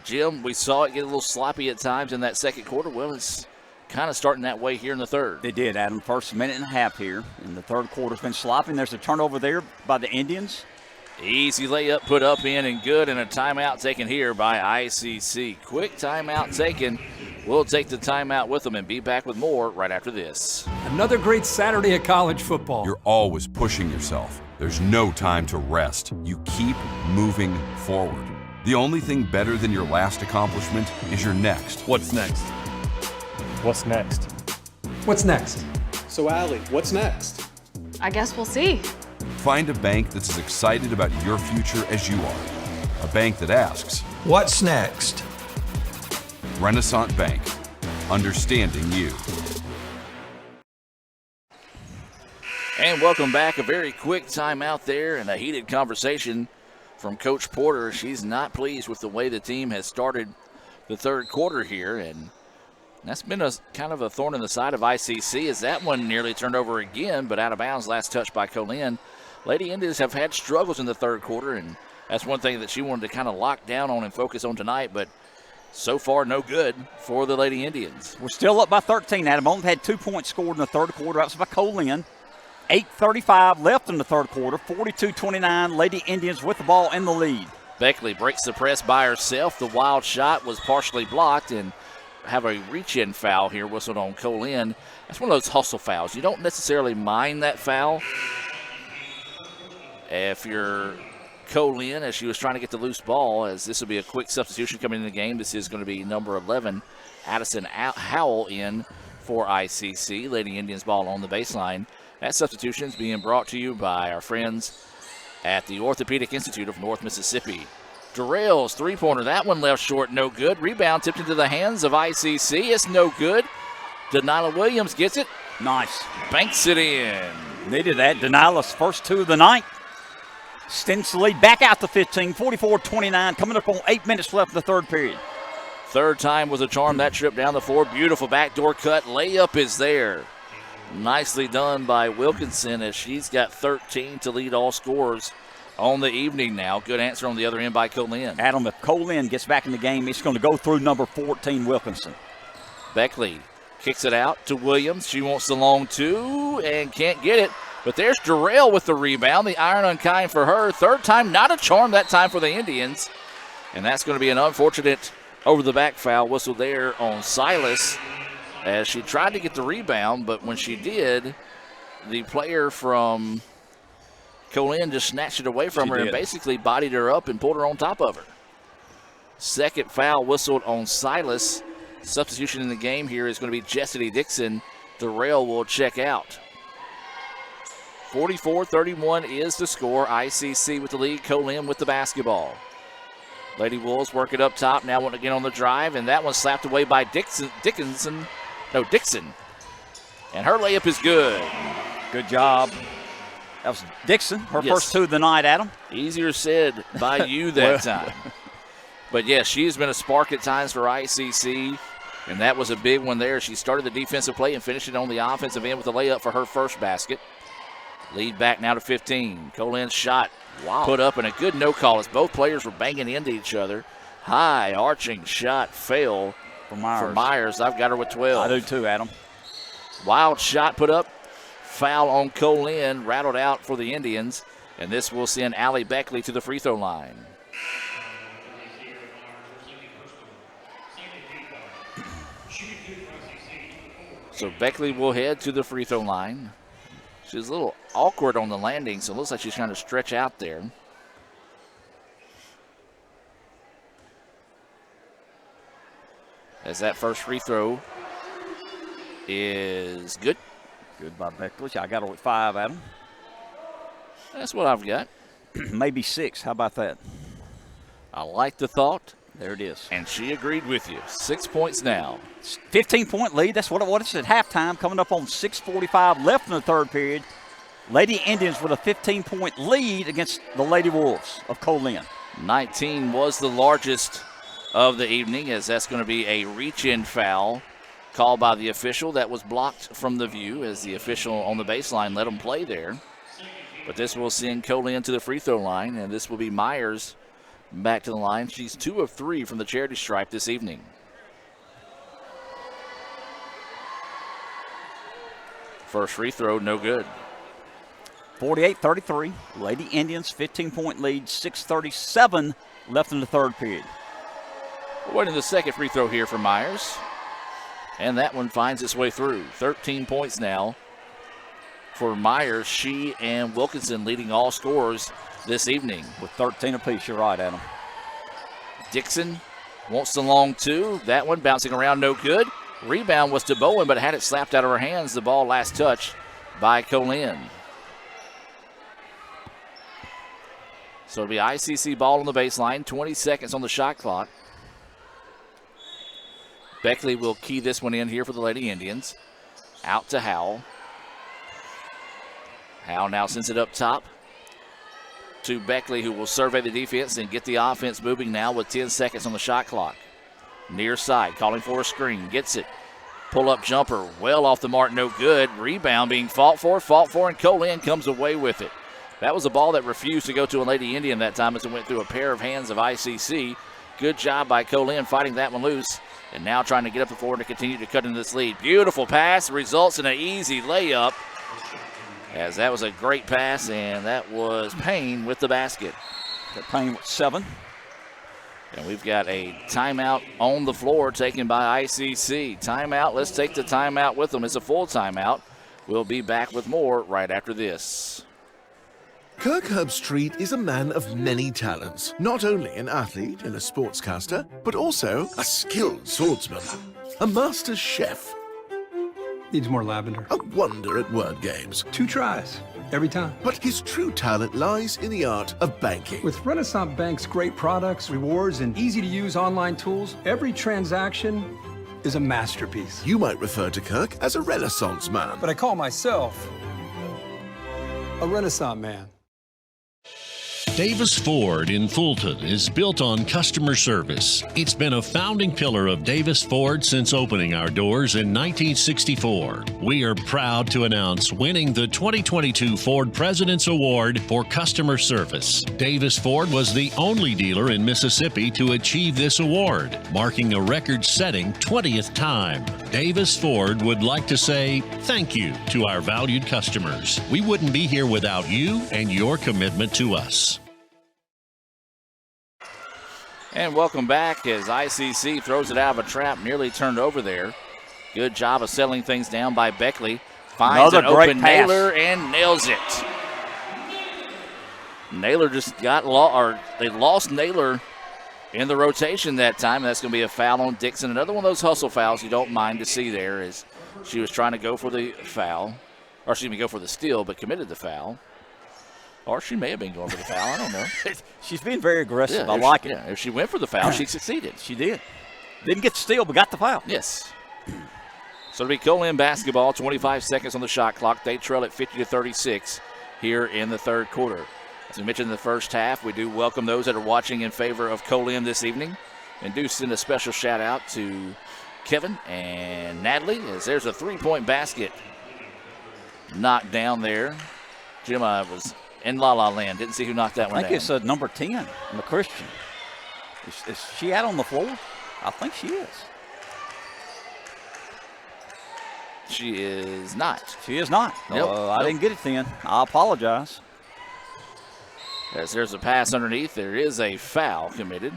[SPEAKER 5] Jim, we saw it get a little sloppy at times in that second quarter. Well, it's kind of starting that way here in the third.
[SPEAKER 6] They did, Adam. First minute and a half here, and the third quarter's been sloppy, and there's a turnover there by the Indians.
[SPEAKER 5] Easy layup put up in and good, and a timeout taken here by ICC. Quick timeout taken. We'll take the timeout with them and be back with more right after this.
[SPEAKER 16] Another great Saturday of college football.
[SPEAKER 13] You're always pushing yourself. There's no time to rest. You keep moving forward. The only thing better than your last accomplishment is your next.
[SPEAKER 7] What's next? What's next?
[SPEAKER 16] What's next?
[SPEAKER 15] So, Allie, what's next?
[SPEAKER 21] I guess we'll see.
[SPEAKER 13] Find a bank that's as excited about your future as you are. A bank that asks,
[SPEAKER 17] What's next?
[SPEAKER 13] Renaissance Bank, understanding you.
[SPEAKER 5] And welcome back. A very quick timeout there and a heated conversation from Coach Porter. She's not pleased with the way the team has started the third quarter here, and that's been a kind of a thorn in the side of ICC as that one nearly turned over again, but out of bounds, last touch by Co-Lin. Lady Indians have had struggles in the third quarter, and that's one thing that she wanted to kind of lock down on and focus on tonight, but so far no good for the Lady Indians.
[SPEAKER 6] We're still up by 13, Adam. Only had 2 points scored in the third quarter. That was by Co-Lin. 8:35 left in the third quarter. 42-29. Lady Indians with the ball in the lead.
[SPEAKER 5] Beckley breaks the press by herself. The wild shot was partially blocked and have a reach-in foul here whistled on Co-Lin. That's one of those hustle fouls. You don't necessarily mind that foul if you're Co-Lin as she was trying to get the loose ball, as this will be a quick substitution coming in the game. This is going to be number 11, Addison Howell, in for ICC. Lady Indians ball on the baseline. That substitution is being brought to you by our friends at the Orthopedic Institute of North Mississippi. Darrell's three-pointer, that one left short, no good. Rebound tipped into the hands of ICC. It's no good. Denilah Williams gets it.
[SPEAKER 6] Nice.
[SPEAKER 5] Banks it in.
[SPEAKER 6] Needed that. Denilah's first two of the night. Extends the lead back out to 15, 44-29, coming up on 8 minutes left in the third period.
[SPEAKER 5] Third time was a charm, that trip down the floor. Beautiful backdoor cut. Layup is there. Nicely done by Wilkinson as she's got 13 to lead all scorers on the evening now. Good answer on the other end by Co-Lin.
[SPEAKER 6] Adam, if Co-Lin gets back in the game, it's going to go through number 14, Wilkinson.
[SPEAKER 5] Beckley kicks it out to Williams. She wants the long two and can't get it. But there's Darrell with the rebound. The iron unkind for her. Third time, not a charm that time for the Indians. And that's going to be an unfortunate over-the-back foul whistle there on Silas as she tried to get the rebound, but when she did, the player from Co-Lin just snatched it away from her and basically bodied her up and pulled her on top of her. Second foul whistled on Silas. Substitution in the game here is going to be Jessica Dixon. Darrell will check out. 44-31 is the score. ICC with the lead, Co-Lin with the basketball. Lady Wolves work it up top, now want to get on the drive, and that one slapped away by Dixon. And her layup is good.
[SPEAKER 6] Good job. That was Dixon, her first two of the night, Adam.
[SPEAKER 5] Easier said by you that time. But, yes, she's been a spark at times for ICC, and that was a big one there. She started the defensive play and finished it on the offensive end with a layup for her first basket. Lead back now to 15. Co-Lin's shot put up, and a good no call as both players were banging into each other. High arching shot fail for Myers. I've got her with 12.
[SPEAKER 6] I do too, Adam.
[SPEAKER 5] Wild shot put up. foul on Co-Lin, rattled out for the Indians, and this will send Allie Beckley to the free throw line. So Beckley will head to the free throw line. She's a little awkward on the landing, so it looks like she's trying to stretch out there. As that first free throw is good.
[SPEAKER 6] Good by Beckley. I got her with 5, Adam.
[SPEAKER 5] That's what I've got.
[SPEAKER 6] Maybe 6. How about that?
[SPEAKER 5] I like the thought.
[SPEAKER 6] There it is.
[SPEAKER 5] And she agreed with you. 6 points now.
[SPEAKER 6] 15-point lead. That's what it was at halftime. Coming up on 6:45 left in the third period. Lady Indians with a 15-point lead against the Lady Wolves of Co-Lin.
[SPEAKER 5] 19 was the largest of the evening, as that's going to be a reach-in foul called by the official. That was blocked from the view as the official on the baseline let them play there. But this will send Co-Lin to the free throw line, and this will be Myers back to the line. She's 2 of 3 from the charity stripe this evening. First free throw, no good.
[SPEAKER 6] 48-33. Lady Indians, 15-point lead, 6:37 left in the third period.
[SPEAKER 5] We're waiting the second free throw here for Myers. And that one finds its way through. 13 points now for Myers. She and Wilkinson leading all scorers this evening.
[SPEAKER 6] With 13 apiece, you're right, Adam.
[SPEAKER 5] Dixon wants the long 2. That one bouncing around, no good. Rebound was to Bowen, but had it slapped out of her hands. The ball last touch by Co-Lin. So it'll be ICC ball on the baseline. 20 seconds on the shot clock. Beckley will key this one in here for the Lady Indians. Out to Howell. Howell now sends it up top to Beckley, who will survey the defense and get the offense moving now with 10 seconds on the shot clock. Near side, calling for a screen. Gets it. Pull-up jumper, well off the mark, no good. Rebound being fought for, and Co-Lin comes away with it. That was a ball that refused to go to a Lady Indian that time as it went through a pair of hands of ICC. Good job by Co-Lin fighting that one loose. And now trying to get up the floor to continue to cut into this lead. Beautiful pass, results in an easy layup. As that was a great pass, and that was Payne with the basket.
[SPEAKER 6] Got Payne with 7.
[SPEAKER 5] And we've got a timeout on the floor taken by ICC. Timeout, let's take the timeout with them. It's a full timeout. We'll be back with more right after this.
[SPEAKER 19] Kirk Herbstreit is a man of many talents. Not only an athlete and a sportscaster, but also a skilled swordsman, a master chef.
[SPEAKER 12] Needs more lavender.
[SPEAKER 19] A wonder at word games.
[SPEAKER 12] 2 tries, every time.
[SPEAKER 19] But his true talent lies in the art of banking.
[SPEAKER 12] With Renaissance Bank's great products, rewards, and easy-to-use online tools, every transaction is a masterpiece.
[SPEAKER 19] You might refer to Kirk as a Renaissance man.
[SPEAKER 12] But I call myself a Renaissance man.
[SPEAKER 1] Davis Ford in Fulton is built on customer service. It's been a founding pillar of Davis Ford since opening our doors in 1964. We are proud to announce winning the 2022 Ford President's Award for Customer Service. Davis Ford was the only dealer in Mississippi to achieve this award, marking a record-setting 20th time. Davis Ford would like to say thank you to our valued customers. We wouldn't be here without you and your commitment to us.
[SPEAKER 5] And welcome back as ICC throws it out of a trap, nearly turned over there. Good job of settling things down by Beckley. Finds an open Naylor and nails it. Naylor just got they lost Naylor in the rotation that time. That's going to be a foul on Dixon. Another one of those hustle fouls you don't mind to see there as she was trying to go for the foul, or excuse me, go for the steal, but committed the foul. Or she may have been going for the foul. I don't know.
[SPEAKER 6] She's being very aggressive.
[SPEAKER 5] Yeah,
[SPEAKER 6] I like it.
[SPEAKER 5] Yeah, if she went for the foul, she succeeded.
[SPEAKER 6] She did. Didn't get the steal, but got the foul.
[SPEAKER 5] Yes. So it'll be Co-Lin basketball. 25 seconds on the shot clock. They trail at 50-36 here in the third quarter. As we mentioned in the first half, we do welcome those that are watching in favor of Co-Lin this evening. And do send a special shout out to Kevin and Natalie, as there's a 3-point basket knocked down there. Jim, I was in La La Land. Didn't see who knocked that one down.
[SPEAKER 6] I think it's number 10, McChristian. Is she out on the floor? I think she is.
[SPEAKER 5] She is not.
[SPEAKER 6] She is not.
[SPEAKER 5] Nope.
[SPEAKER 6] I didn't get it then. I apologize.
[SPEAKER 5] As there's a pass underneath, there is a foul committed.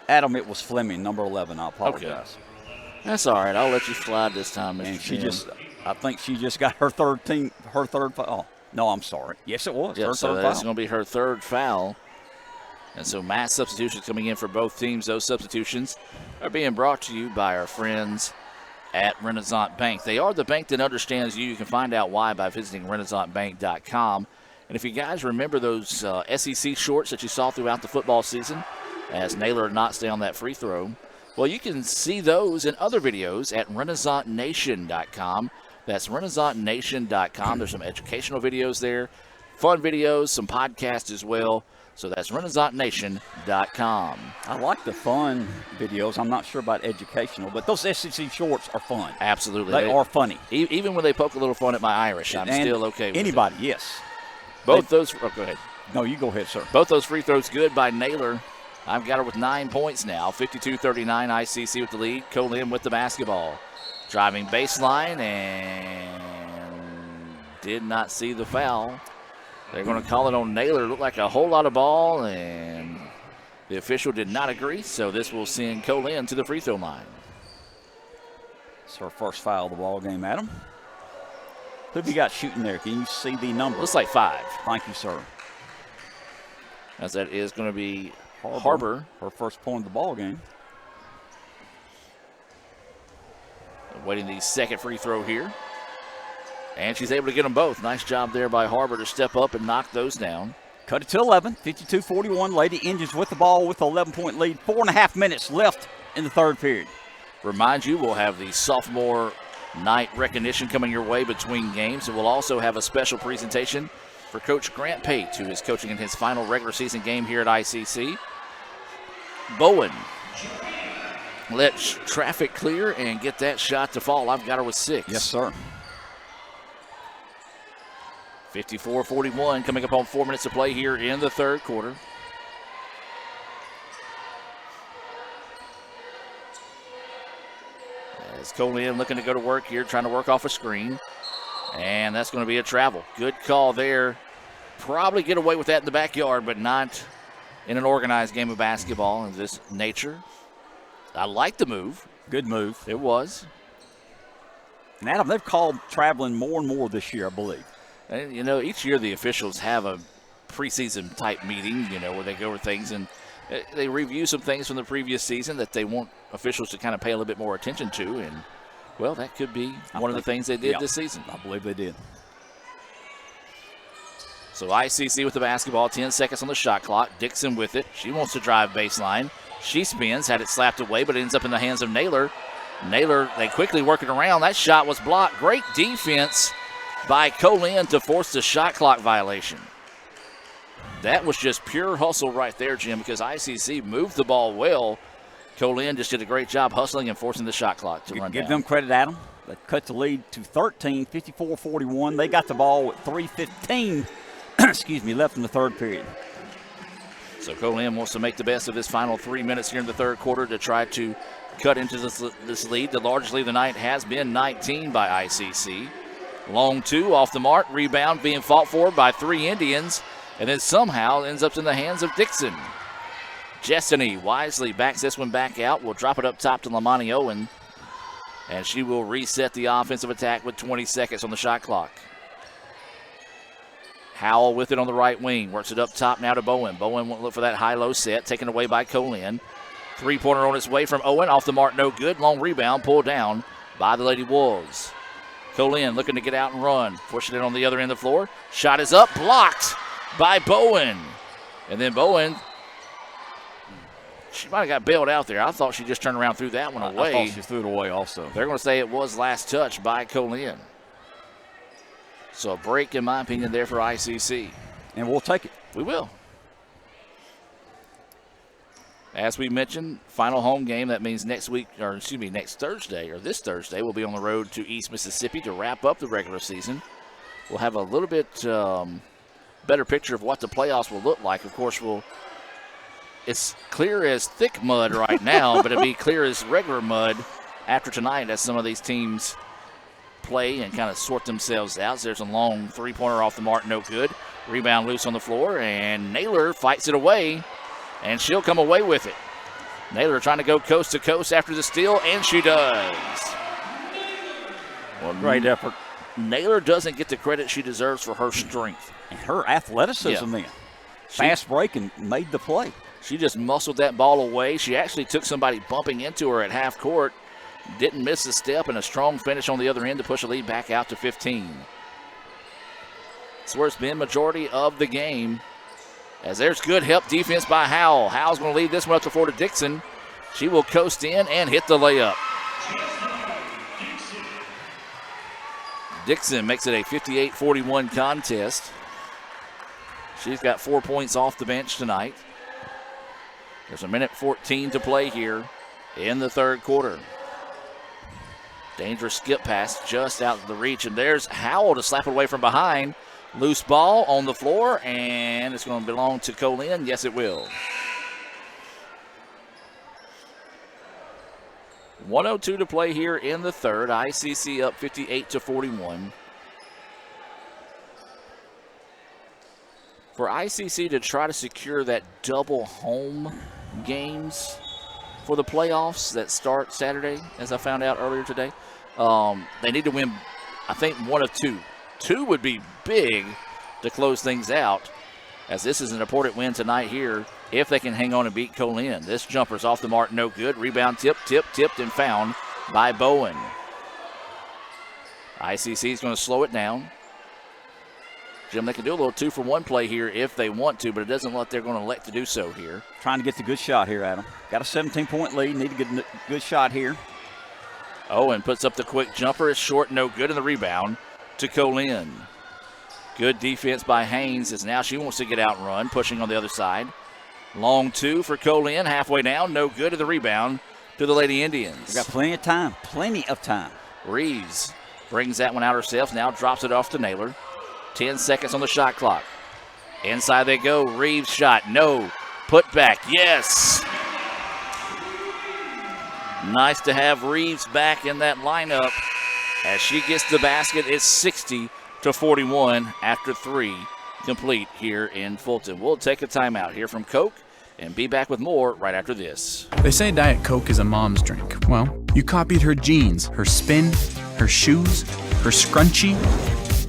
[SPEAKER 6] Adam, it was Fleming, number 11. I apologize.
[SPEAKER 5] Okay. That's all right. I'll let you slide this time, Mr.
[SPEAKER 6] And she
[SPEAKER 5] Jim.
[SPEAKER 6] I think she just got her third foul. No, I'm sorry. Yes, it was.
[SPEAKER 5] Yeah,
[SPEAKER 6] her
[SPEAKER 5] so
[SPEAKER 6] third
[SPEAKER 5] that's
[SPEAKER 6] foul.
[SPEAKER 5] going to be her third foul. And so mass substitutions coming in for both teams. Those substitutions are being brought to you by our friends at Renaissance Bank. They are the bank that understands you. You can find out why by visiting renaissancebank.com. And if you guys remember those SEC shorts that you saw throughout the football season as Naylor knocks down that free throw, well, you can see those and other videos at renaissancnation.com. That's renaissancnation.com. There's some educational videos there, fun videos, some podcasts as well. So that's renaissancnation.com.
[SPEAKER 6] I like the fun videos. I'm not sure about educational, but those SEC shorts are fun.
[SPEAKER 5] Absolutely.
[SPEAKER 6] They are funny.
[SPEAKER 5] Even when they poke a little fun at my Irish, I'm still okay with
[SPEAKER 6] anybody,
[SPEAKER 5] it.
[SPEAKER 6] Yes.
[SPEAKER 5] Both those – go ahead.
[SPEAKER 6] No, you go ahead, sir.
[SPEAKER 5] Both those free throws good by Naylor. I've got her with 9 points now, 52-39, ICC with the lead. Co-Lin with the basketball. Driving baseline and did not see the foul. They're going to call it on Naylor. Looked like a whole lot of ball, and the official did not agree, so this will send Co-Lin to the free throw line.
[SPEAKER 6] It's her first foul of the ball game, Adam. Who have you got shooting there? Can you see the number?
[SPEAKER 5] Looks like 5.
[SPEAKER 6] Thank you, sir.
[SPEAKER 5] As that is going to be Harbor.
[SPEAKER 6] Her first point of the ball game.
[SPEAKER 5] Waiting the second free throw here. And she's able to get them both. Nice job there by Harbor to step up and knock those down.
[SPEAKER 6] Cut it to 11, 52-41. Lady Engines with the ball with an 11-point lead. 4.5 minutes left in the third period.
[SPEAKER 5] Remind you, we'll have the sophomore night recognition coming your way between games. And we'll also have a special presentation for Coach Grant Pate, who is coaching in his final regular season game here at ICC. Bowen let traffic clear and get that shot to fall. I've got her with 6.
[SPEAKER 6] Yes, sir.
[SPEAKER 5] 54-41 coming up on 4 minutes to play here in the third quarter. As Co-Lin looking to go to work here, trying to work off a screen. And that's going to be a travel. Good call there. Probably get away with that in the backyard, but not in an organized game of basketball of this nature. I like the move.
[SPEAKER 6] Good move.
[SPEAKER 5] It was.
[SPEAKER 6] And Adam, they've called traveling more and more this year, I believe.
[SPEAKER 5] And, you know, each year the officials have a preseason type meeting, you know, where they go over things and they review some things from the previous season that they want officials to kind of pay a little bit more attention to. And, well, that could be one of the things they did this season.
[SPEAKER 6] I believe they did.
[SPEAKER 5] So ICC with the basketball, 10 seconds on the shot clock. Dixon with it. She wants to drive baseline. She spins, had it slapped away, but it ends up in the hands of Naylor. Naylor, they quickly work it around. That shot was blocked. Great defense by Co-Lin to force the shot clock violation. That was just pure hustle right there, Jim, because ICC moved the ball well. Co-Lin just did a great job hustling and forcing the shot clock to run down.
[SPEAKER 6] Give them credit, Adam. They cut the lead to 13, 54-41. They got the ball with 3:15 left in the third period.
[SPEAKER 5] So Co-Lin wants to make the best of this final 3 minutes here in the third quarter to try to cut into this lead. The largest lead of the night has been 19 by ICC. Long 2 off the mark. Rebound being fought for by 3 Indians. And then somehow ends up in the hands of Dixon. Jessany wisely backs this one back out. Will drop it up top to Lamani Owen. And she will reset the offensive attack with 20 seconds on the shot clock. Howell with it on the right wing. Works it up top now to Bowen. Bowen won't look for that high-low set. Taken away by Co-Lin. Three-pointer on its way from Owen. Off the mark, no good. Long rebound pulled down by the Lady Wolves. Co-Lin looking to get out and run. Pushing it on the other end of the floor. Shot is up. Blocked by Bowen. And then Bowen, she might have got bailed out there. I thought she just turned around, threw that one away.
[SPEAKER 6] I thought she threw it away also.
[SPEAKER 5] They're going to say it was last touch by Co-Lin. So a break, in my opinion, there for ICC.
[SPEAKER 6] And we'll take it.
[SPEAKER 5] We will. As we mentioned, final home game. That means next Thursday, or this Thursday, we'll be on the road to East Mississippi to wrap up the regular season. We'll have a little bit better picture of what the playoffs will look like. Of course, it's clear as thick mud right now, but it'll be clear as regular mud after tonight as some of these teams play and kind of sort themselves out. So there's a long three-pointer off the mark, no good. Rebound loose on the floor, and Naylor fights it away, and she'll come away with it. Naylor trying to go coast to coast after the steal, and she does.
[SPEAKER 6] Well, great effort.
[SPEAKER 5] Naylor doesn't get the credit she deserves for her strength.
[SPEAKER 6] And her athleticism then. Fast break and made the play.
[SPEAKER 5] She just muscled that ball away. She actually took somebody bumping into her at half court. Didn't miss a step, and a strong finish on the other end to push the lead back out to 15. That's where it's been majority of the game. As there's good help defense by Howell. Howell's going to leave this one up to Florida Dixon. She will coast in and hit the layup. Dixon makes it a 58-41 contest. She's got 4 points off the bench tonight. There's a minute 14 to play here in the third quarter. Dangerous skip pass just out of the reach, and there's Howell to slap it away from behind. Loose ball on the floor, and it's going to belong to Co-Lin. Yes, it will. 1:02 to play here in the third. ICC up 58-41. For ICC to try to secure that double home games for the playoffs that start Saturday, as I found out earlier today, they need to win, I think, one of two. Two would be big to close things out, as this is an important win tonight here if they can hang on and beat Co-Lin. This jumper's off the mark, no good. Rebound tipped, and found by Bowen. ICC is going to slow it down. Jim, they can do a little 2-for-1 play here if they want to, but it doesn't look like they're going to elect to do so here.
[SPEAKER 6] Trying to get the good shot here, Adam. Got a 17-point lead. Need to get a good shot here.
[SPEAKER 5] Owen puts up the quick jumper. It's short, no good, in the rebound to Co-Lin. Good defense by Haynes, as now she wants to get out and run, pushing on the other side. Long two for Co-Lin, halfway down, no good, to the rebound to the Lady Indians.
[SPEAKER 6] We got plenty of time.
[SPEAKER 5] Reeves brings that one out herself, now drops it off to Naylor. 10 seconds on the shot clock. Inside they go. Reeves shot. No. Put back. Yes. Nice to have Reeves back in that lineup. As she gets the basket, it's 60-41 after 3 complete here in Fulton. We'll take a timeout here from Coke and be back with more right after this.
[SPEAKER 8] They say Diet Coke is a mom's drink. Well, you copied her jeans, her spin, her shoes, her scrunchie,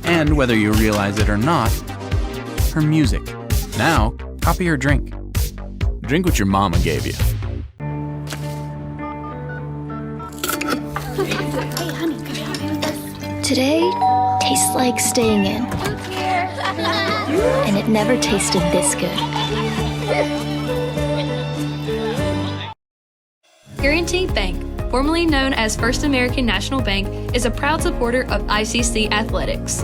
[SPEAKER 8] and whether you realize it or not, her music. Now, copy her drink. Drink what your mama gave you.
[SPEAKER 9] Hey, honey, could you help me with this? Today tastes like staying in. And it never tasted this good.
[SPEAKER 2] Guaranteed Bank, formerly known as First American National Bank, is a proud supporter of ICC athletics.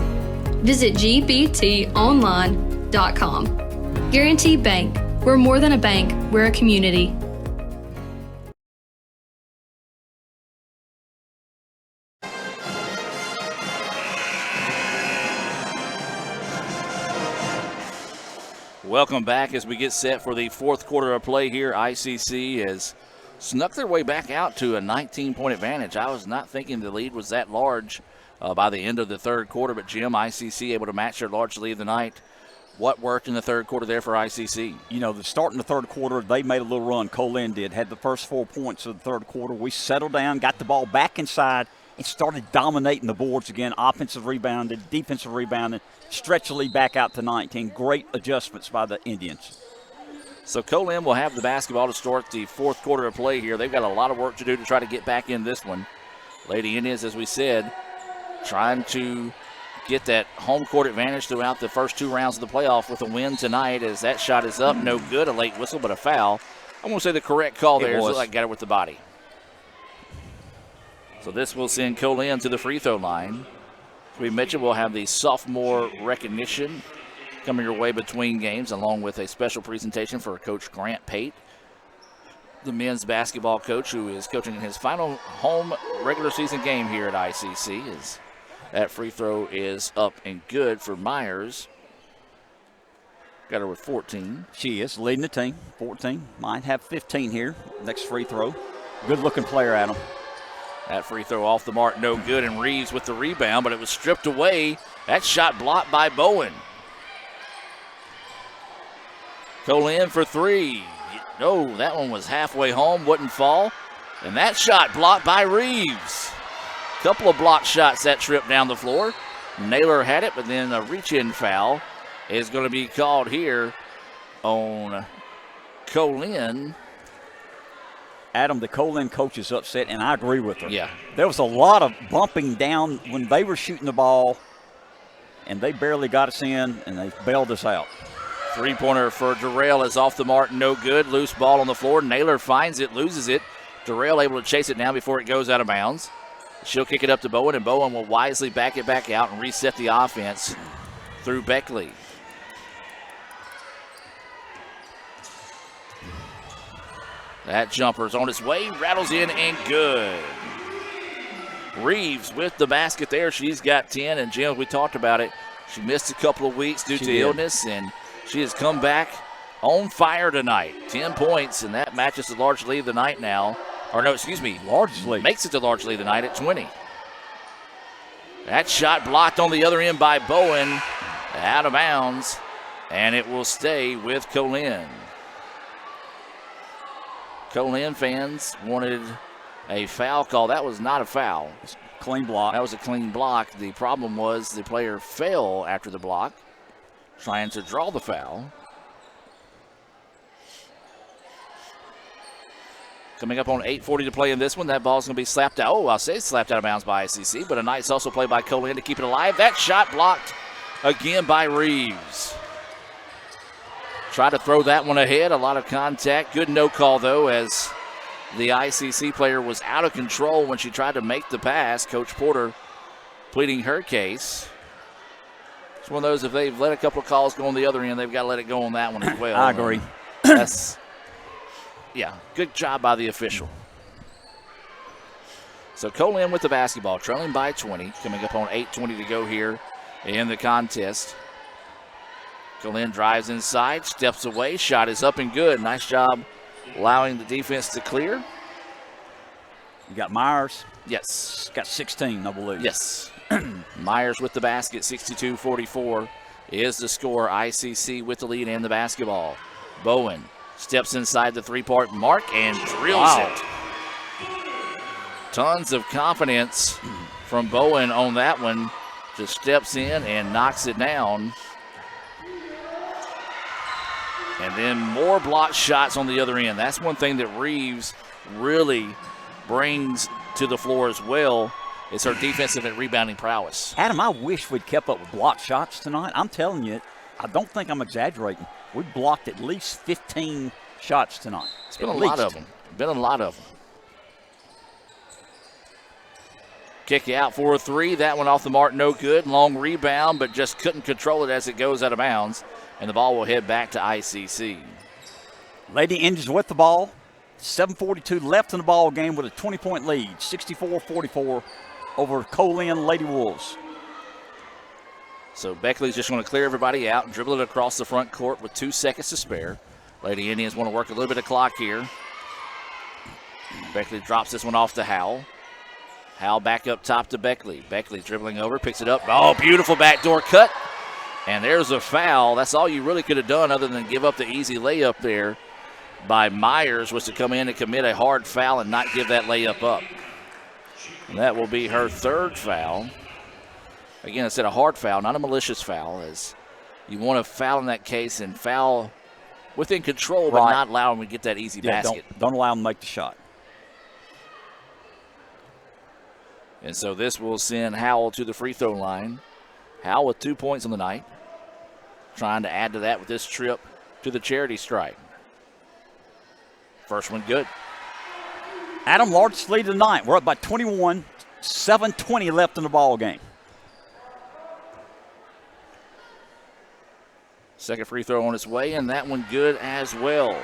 [SPEAKER 2] Visit gbtonline.com. Guaranteed Bank, we're more than a bank, we're a community.
[SPEAKER 5] Welcome back as we get set for the fourth quarter of play here. ICC has snuck their way back out to a 19-point advantage. I was not thinking the lead was that large by the end of the third quarter, but Jim, ICC able to match their large lead of the night. What worked in the third quarter there for ICC?
[SPEAKER 6] You know, the start in the third quarter, they made a little run. Co-Lin did, had the first 4 points of the third quarter. We settled down, got the ball back inside, and started dominating the boards again. Offensive rebounding, defensive rebounding, stretch the lead back out to 19. Great adjustments by the Indians.
[SPEAKER 5] So Co-Lin will have the basketball to start the fourth quarter of play here. They've got a lot of work to do to try to get back in this one. Lady Indians, as we said, trying to get that home court advantage throughout the first 2 rounds of the playoff with a win tonight, as that shot is up, no good, a late whistle, but a foul. I'm going to say the correct call there is like got it with the body. So this will send Co-Lin to the free throw line. As we mentioned, we'll have the sophomore recognition coming your way between games, along with a special presentation for Coach Grant Pate, the men's basketball coach who is coaching in his final home regular season game here at ICC. As that free throw is up and good for Myers. Got her with 14.
[SPEAKER 6] She is leading the team, 14. Might have 15 here. Next free throw. Good-looking player, Adam.
[SPEAKER 5] That free throw off the mark, no good, and Reeves with the rebound, but it was stripped away. That shot blocked by Bowen. Co-Lin for three. No, that one was halfway home, wouldn't fall. And that shot blocked by Reeves. Couple of block shots that trip down the floor. Naylor had it, but then a reach-in foul is going to be called here on Co-Lin.
[SPEAKER 6] Adam, the Co-Lin coach is upset, and I agree with her.
[SPEAKER 5] Yeah.
[SPEAKER 6] There was a lot of bumping down when they were shooting the ball, and they barely got us in, and they bailed us out.
[SPEAKER 5] Three-pointer for Durrell is off the mark, no good. Loose ball on the floor. Naylor finds it, loses it. Durrell able to chase it now before it goes out of bounds. She'll kick it up to Bowen, and Bowen will wisely back it back out and reset the offense through Beckley. That jumper's on its way, rattles in and good. Reeves with the basket there. She's got 10, and Jim, we talked about it. She missed a couple of weeks due to illness, and she has come back on fire tonight. 10 points, and that matches the large lead of the night now. Or no, excuse me,
[SPEAKER 6] large lead.
[SPEAKER 5] Makes it the large lead of the night at 20. That shot blocked on the other end by Bowen, out of bounds, and it will stay with Co-Lin. Co-Lin fans wanted a foul call. That was not a foul.
[SPEAKER 6] Clean block.
[SPEAKER 5] That was a clean block. The problem was the player fell after the block, trying to draw the foul. Coming up on 8:40 to play in this one. That ball's going to be slapped out. Oh, I'll say slapped out of bounds by ICC, but a nice also play by Co-Lin to keep it alive. That shot blocked again by Reeves. Tried to throw that one ahead. A lot of contact. Good no call, though, as the ICC player was out of control when she tried to make the pass. Coach Porter pleading her case. It's one of those, if they've let a couple of calls go on the other end, they've got to let it go on that one as well.
[SPEAKER 6] I agree.
[SPEAKER 5] Yeah, good job by the official. So Co-Lin with the basketball, trailing by 20, coming up on 8:20 to go here in the contest. Co-Lin drives inside, steps away, shot is up and good. Nice job allowing the defense to clear.
[SPEAKER 6] You got Myers?
[SPEAKER 5] Yes.
[SPEAKER 6] Got 16, I believe.
[SPEAKER 5] Yes. Myers with the basket, 62-44 is the score. ICC with the lead and the basketball. Bowen steps inside the three-point mark and drills it. Tons of confidence from Bowen on that one. Just steps in and knocks it down. And then more block shots on the other end. That's one thing that Reeves really brings to the floor as well. It's her defensive and rebounding prowess.
[SPEAKER 6] Adam, I wish we'd kept up with block shots tonight. I'm telling you, I don't think I'm exaggerating. We blocked at least 15 shots tonight.
[SPEAKER 5] It's been a lot of them. Been a lot of them. Kick out for a three. That one off the mark, no good. Long rebound, but just couldn't control it as it goes out of bounds. And the ball will head back to ICC.
[SPEAKER 6] Lady Indians with the ball. 7:42 left in the ball game with a 20-point lead. 64-44 over Co-Lin Lady Wolves.
[SPEAKER 5] So Beckley's just going to clear everybody out and dribble it across the front court with 2 seconds to spare. Lady Indians want to work a little bit of clock here. Beckley drops this one off to Howell. Howell back up top to Beckley. Beckley dribbling over, picks it up. Oh, beautiful backdoor cut. And there's a foul. That's all you really could have done other than give up the easy layup there by Myers, was to come in and commit a hard foul and not give that layup up. And that will be her third foul. Again, I said a hard foul, not a malicious foul, as you want to foul in that case and foul within control, but not allow them to get that easy basket.
[SPEAKER 6] Don't allow them to make the shot.
[SPEAKER 5] And so this will send Howell to the free throw line. Howell with 2 points on the night. Trying to add to that with this trip to the charity stripe. First one good.
[SPEAKER 6] Adam, largest lead of the night. We're up by 21, 7:20 left in the ball game.
[SPEAKER 5] Second free throw on its way, and that one good as well.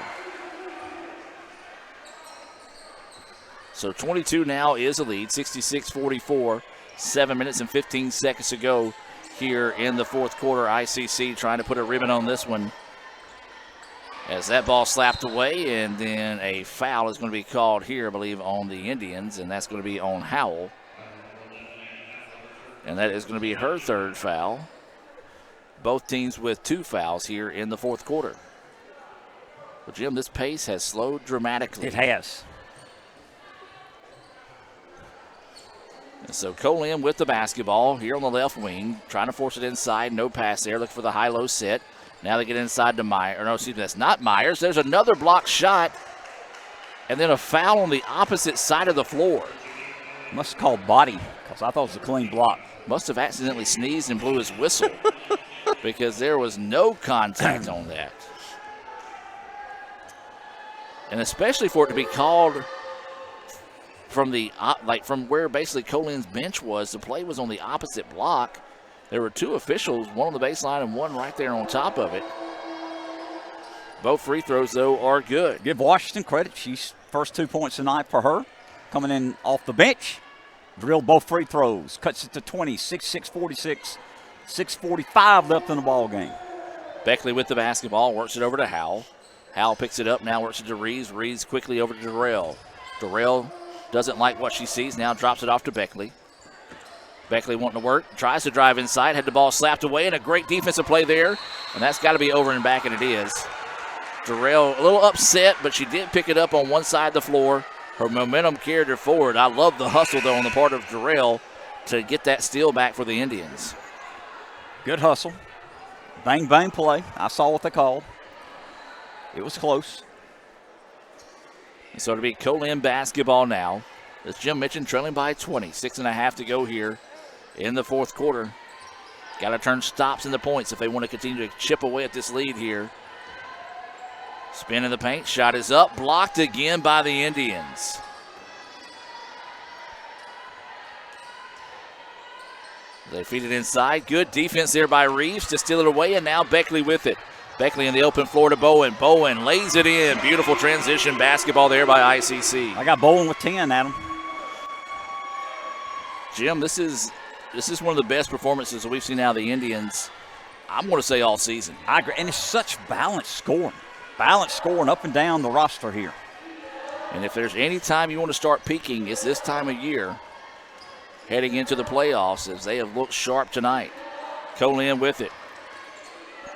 [SPEAKER 5] So 22 now is a lead, 66-44. 7 minutes and 15 seconds to go here in the fourth quarter. ICC trying to put a ribbon on this one As that ball slapped away, and then a foul is going to be called here, I believe, on the Indians, and that's going to be on Howell. And that is going to be her third foul. Both teams with 2 fouls here in the fourth quarter. Well, Jim, this pace has slowed dramatically.
[SPEAKER 6] It has.
[SPEAKER 5] And so Co-Lin with the basketball here on the left wing, trying to force it inside. No pass there. Look for the high-low set. Now they get inside to Myers. Or no, excuse me, that's not Myers. There's another blocked shot. And then a foul on the opposite side of the floor.
[SPEAKER 6] Must have called body, because I thought it was a clean block.
[SPEAKER 5] Must have accidentally sneezed and blew his whistle because there was no contact on that. And especially for it to be called from the from where basically Co-Lin's bench was, the play was on the opposite block. There were 2 officials, one on the baseline and one right there on top of it. Both free throws, though, are good.
[SPEAKER 6] Give Washington credit. She's first 2 points tonight for her. Coming in off the bench. Drilled both free throws. Cuts it to 20, 6-46. 6:45 left in the ball game.
[SPEAKER 5] Beckley with the basketball, works it over to Howell. Howell picks it up, now works it to Reeves. Reeves quickly over to Durrell. Durrell doesn't like what she sees, now drops it off to Beckley. Beckley wanting to work, tries to drive inside, had the ball slapped away, and a great defensive play there. And that's got to be over and back, and it is. Durrell a little upset, but she did pick it up on one side of the floor. Her momentum carried her forward. I love the hustle, though, on the part of Durrell to get that steal back for the Indians.
[SPEAKER 6] Good hustle. Bang, bang play. I saw what they called. It was close.
[SPEAKER 5] And so it'll be Co-Lin basketball now. As Jim mentioned, trailing by 20. 6.5 to go here in the fourth quarter. Got to turn stops into points if they want to continue to chip away at this lead here. Spin in the paint. Shot is up. Blocked again by the Indians. They feed it inside. Good defense there by Reeves to steal it away, and now Beckley with it. Beckley in the open floor to Bowen. Bowen lays it in. Beautiful transition basketball there by ICC.
[SPEAKER 6] I got Bowen with 10, Adam.
[SPEAKER 5] Jim, this is one of the best performances that we've seen out of the Indians, I'm going to say, all season.
[SPEAKER 6] I agree, and it's such balanced scoring. Balanced scoring up and down the roster here.
[SPEAKER 5] And if there's any time you want to start peaking, it's this time of year, heading into the playoffs, as they have looked sharp tonight. Co-Lin with it.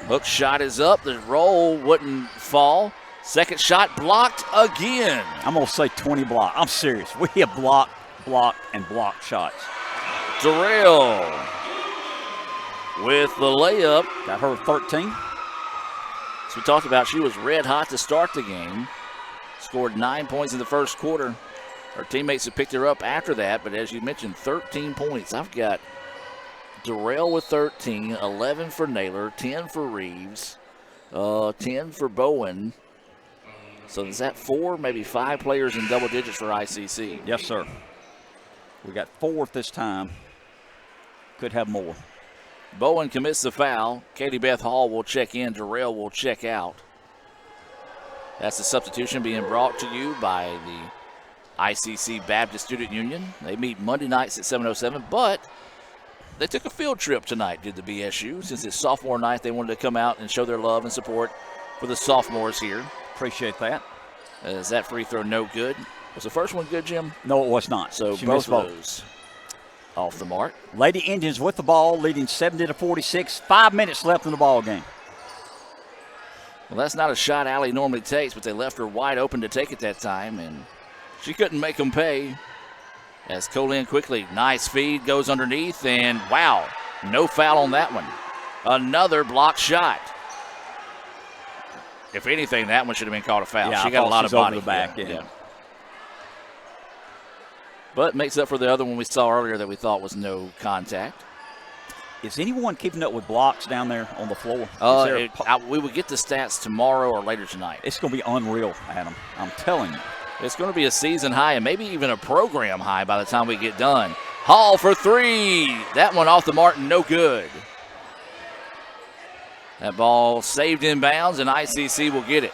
[SPEAKER 5] Hook shot is up. The roll wouldn't fall. Second shot blocked again.
[SPEAKER 6] I'm going to say 20 block. I'm serious. We have blocked, and blocked shots.
[SPEAKER 5] Durrell with the layup.
[SPEAKER 6] Got her 13.
[SPEAKER 5] As we talked about, she was red hot to start the game. Scored 9 points in the first quarter. Her teammates have picked her up after that, but as you mentioned, 13 points. I've got Durrell with 13, 11 for Naylor, 10 for Reeves, 10 for Bowen. So is that 4, maybe 5 players in double digits for ICC?
[SPEAKER 6] Yes, sir. We got 4 this time. Could have more.
[SPEAKER 5] Bowen commits the foul. Katie Beth Hall will check in. Durrell will check out. That's the substitution being brought to you by the ICC Baptist Student Union. They meet Monday nights at 7:07, but they took a field trip tonight, did the BSU. Since it's sophomore night, they wanted to come out and show their love and support for the sophomores here.
[SPEAKER 6] Appreciate that.
[SPEAKER 5] Is that free throw no good? Was the first one good, Jim?
[SPEAKER 6] No, it was not.
[SPEAKER 5] So
[SPEAKER 6] she
[SPEAKER 5] both of those off the mark.
[SPEAKER 6] Lady Indians with the ball, leading 70-46. 5 minutes left in the ball game.
[SPEAKER 5] Well, that's not a shot Allie normally takes, but they left her wide open to take it that time, and she couldn't make them pay. As Co-Lin quickly, nice feed, goes underneath, and wow, no foul on that one. Another block shot. If anything, that one should have been called a foul.
[SPEAKER 6] Yeah,
[SPEAKER 5] she got a lot of body.
[SPEAKER 6] Over the back, yeah.
[SPEAKER 5] But makes up for the other one we saw earlier that we thought was no contact.
[SPEAKER 6] Is anyone keeping up with blocks down there on the floor?
[SPEAKER 5] We will get the stats tomorrow or later tonight.
[SPEAKER 6] It's going to be unreal, Adam. I'm telling you.
[SPEAKER 5] It's going to be a season high and maybe even a program high by the time we get done. Hall for 3. That one off the mark, no good. That ball saved in bounds, and ICC will get it.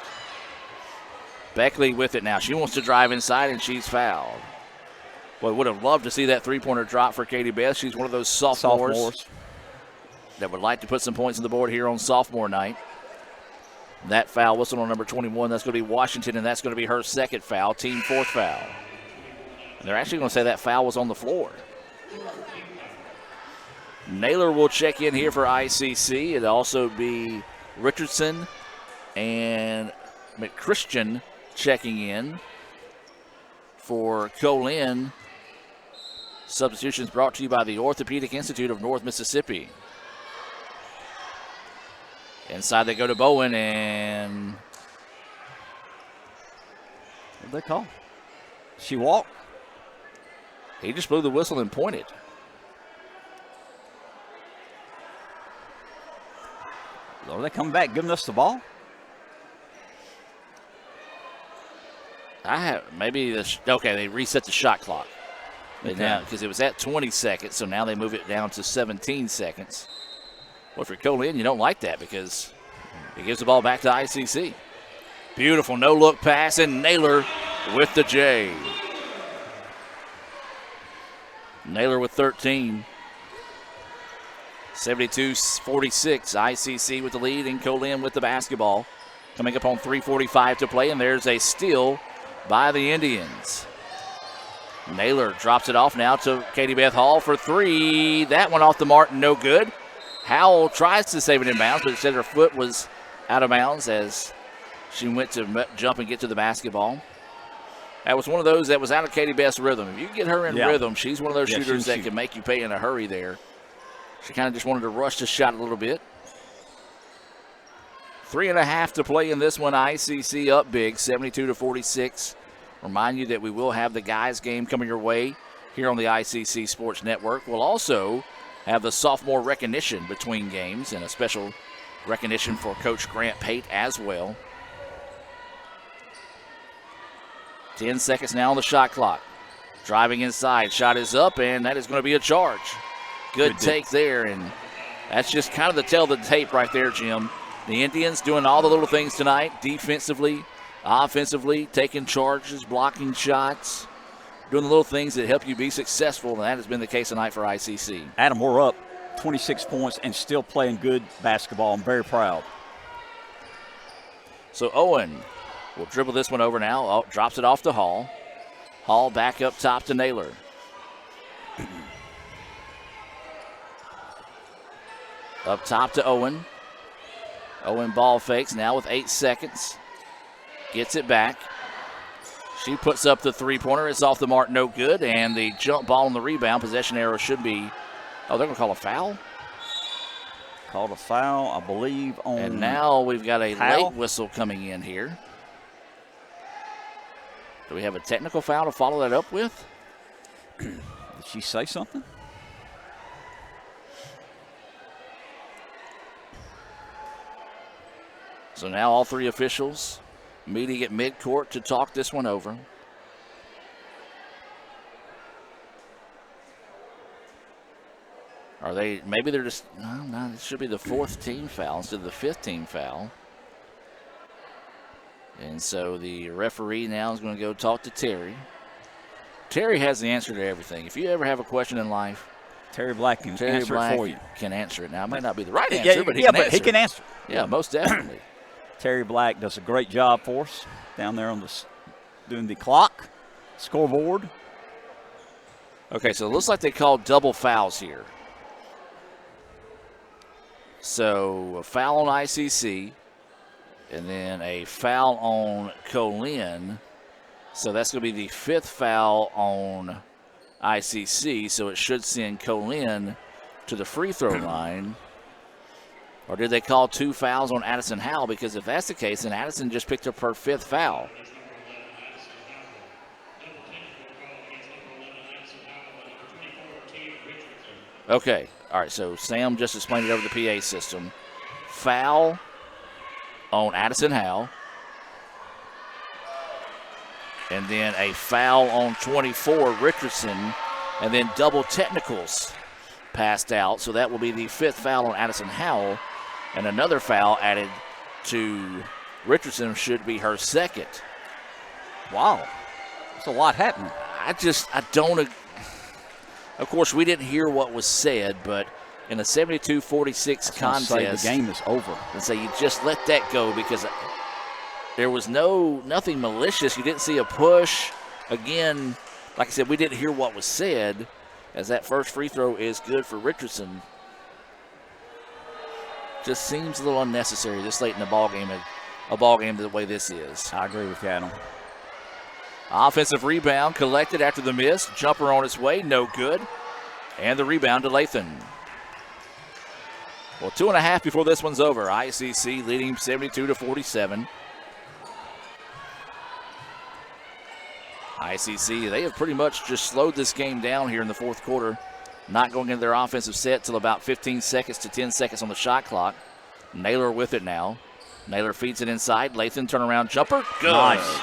[SPEAKER 5] Beckley with it now. She wants to drive inside, and she's fouled. Boy, would have loved to see that three-pointer drop for Katie Beth. She's one of those sophomores that would like to put some points on the board here on sophomore night. That foul whistle on number 21, that's going to be Washington, and that's going to be her second foul, team fourth foul. And they're actually going to say that foul was on the floor. Naylor will check in here for ICC. It'll also be Richardson and McChristian checking in for Co-Lin. Substitutions brought to you by the Orthopedic Institute of North Mississippi. Inside they go to Bowen, and
[SPEAKER 6] what did they call? She walked.
[SPEAKER 5] He just blew the whistle and pointed.
[SPEAKER 6] Are they coming back giving us the ball?
[SPEAKER 5] They reset the shot clock. Because it was at 20 seconds, so now they move it down to 17 seconds. Well, if you're Co-Lin, you don't like that because it gives the ball back to ICC. Beautiful no-look pass, and Naylor with the J. Naylor with 13. 72-46, ICC with the lead, and Co-Lin with the basketball. Coming up on 3:45 to play, and there's a steal by the Indians. Naylor drops it off now to Katie Beth Hall for three. That one off the mark, no good. Howell tries to save it in bounds, but instead her foot was out of bounds as she went to jump and get to the basketball. That was one of those that was out of Katie Beth's rhythm. If you get her in rhythm, she's one of those shooters that can make you pay in a hurry there. She kind of just wanted to rush the shot a little bit. 3.5 to play in this one. ICC up big, 72-46. Remind you that we will have the guys game coming your way here on the ICC Sports Network. We'll also have the sophomore recognition between games and a special recognition for Coach Grant Pate as well. 10 seconds now on the shot clock. Driving inside, shot is up, and that is going to be a charge. Good take there, and that's just kind of the tell of the tape right there, Jim. The Indians doing all the little things tonight, defensively, offensively, taking charges, blocking shots, doing the little things that help you be successful, and that has been the case tonight for ICC.
[SPEAKER 6] Adam, we're up 26 points and still playing good basketball. I'm very proud.
[SPEAKER 5] So Owen will dribble this one over now. Oh, drops it off to Hall. Hall back up top to Naylor. Up top to Owen. Owen ball fakes now with 8 seconds. Gets it back. She puts up the three-pointer. It's off the mark, no good. And the jump ball on the rebound. Possession arrow should be, they're going to call a foul?
[SPEAKER 6] Called a foul, I believe, on.
[SPEAKER 5] And now we've got a
[SPEAKER 6] Howell.
[SPEAKER 5] late whistle coming in here. Do we have a technical foul to follow that up with?
[SPEAKER 6] Did she say something?
[SPEAKER 5] So now all three officials meeting at midcourt to talk this one over. Are they, maybe they're just, no, it should be the fourth team foul instead of the fifth team foul. And so the referee now is going to go talk to Terry. Terry has the answer to everything. If you ever have a question in life,
[SPEAKER 6] Terry Black can answer it for you.
[SPEAKER 5] Can answer it. Now, it might not be the right answer, but he can answer it. Yeah, most definitely.
[SPEAKER 6] Terry Black does a great job for us down there on doing the clock, scoreboard.
[SPEAKER 5] Okay, so it looks like they called double fouls here. So a foul on ICC, and then a foul on Co-Lin. So that's going to be the fifth foul on ICC, so it should send Co-Lin to the free throw line. Or did they call two fouls on Addison Howell? Because if that's the case, then Addison just picked up her fifth foul. Okay, all right, so Sam just explained it over the PA system. Foul on Addison Howell. And then a foul on 24, Richardson. And then double technicals passed out. So that will be the fifth foul on Addison Howell. And another foul added to Richardson should be her second.
[SPEAKER 6] Wow. That's a lot happening.
[SPEAKER 5] I don't. Of course, we didn't hear what was said, but in a 72-46 contest.
[SPEAKER 6] The game is over.
[SPEAKER 5] And say you just let that go because there was nothing malicious. You didn't see a push. Again, like I said, we didn't hear what was said, as that first free throw is good for Richardson. Just seems a little unnecessary this late in the ball game, the way this is.
[SPEAKER 6] I agree with you, Adam.
[SPEAKER 5] Offensive rebound collected after the miss. Jumper on its way, no good. And the rebound to Lathan. Well, 2.5 before this one's over. ICC leading 72-47. ICC, they have pretty much just slowed this game down here in the fourth quarter. Not going into their offensive set till about 15 seconds to 10 seconds on the shot clock. Naylor with it now. Naylor feeds it inside. Lathan turnaround jumper. Good.
[SPEAKER 6] Nice.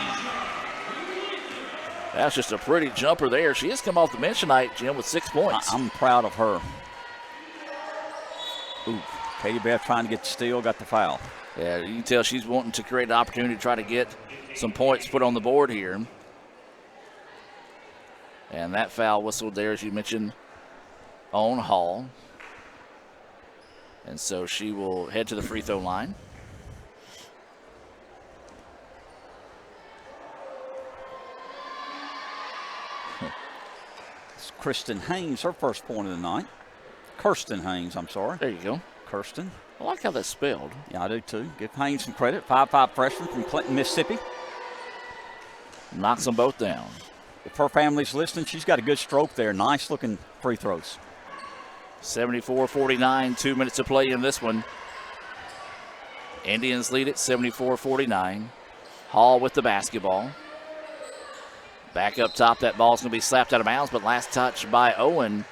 [SPEAKER 5] That's just a pretty jumper there. She has come off the bench tonight, Jim, with 6 points.
[SPEAKER 6] I'm proud of her. Ooh, Katie Beth trying to get the steal, got the foul.
[SPEAKER 5] Yeah, you can tell she's wanting to create an opportunity to try to get some points put on the board here. And that foul whistled there, as you mentioned, on Hall. And so she will head to the free throw line.
[SPEAKER 6] It's Kristen Haynes, her first point of the night. Kirsten Haynes, I'm sorry.
[SPEAKER 5] There you go.
[SPEAKER 6] Kirsten.
[SPEAKER 5] I like how that's spelled.
[SPEAKER 6] Yeah, I do too. Give Haynes some credit. 5'5" freshman from Clinton, Mississippi.
[SPEAKER 5] Knocks them both down.
[SPEAKER 6] If her family's listening, she's got a good stroke there. Nice looking free throws.
[SPEAKER 5] 74-49, 2 minutes to play in this one. Indians lead it 74-49. Hall with the basketball. Back up top, that ball's going to be slapped out of bounds, but last touch by Owen.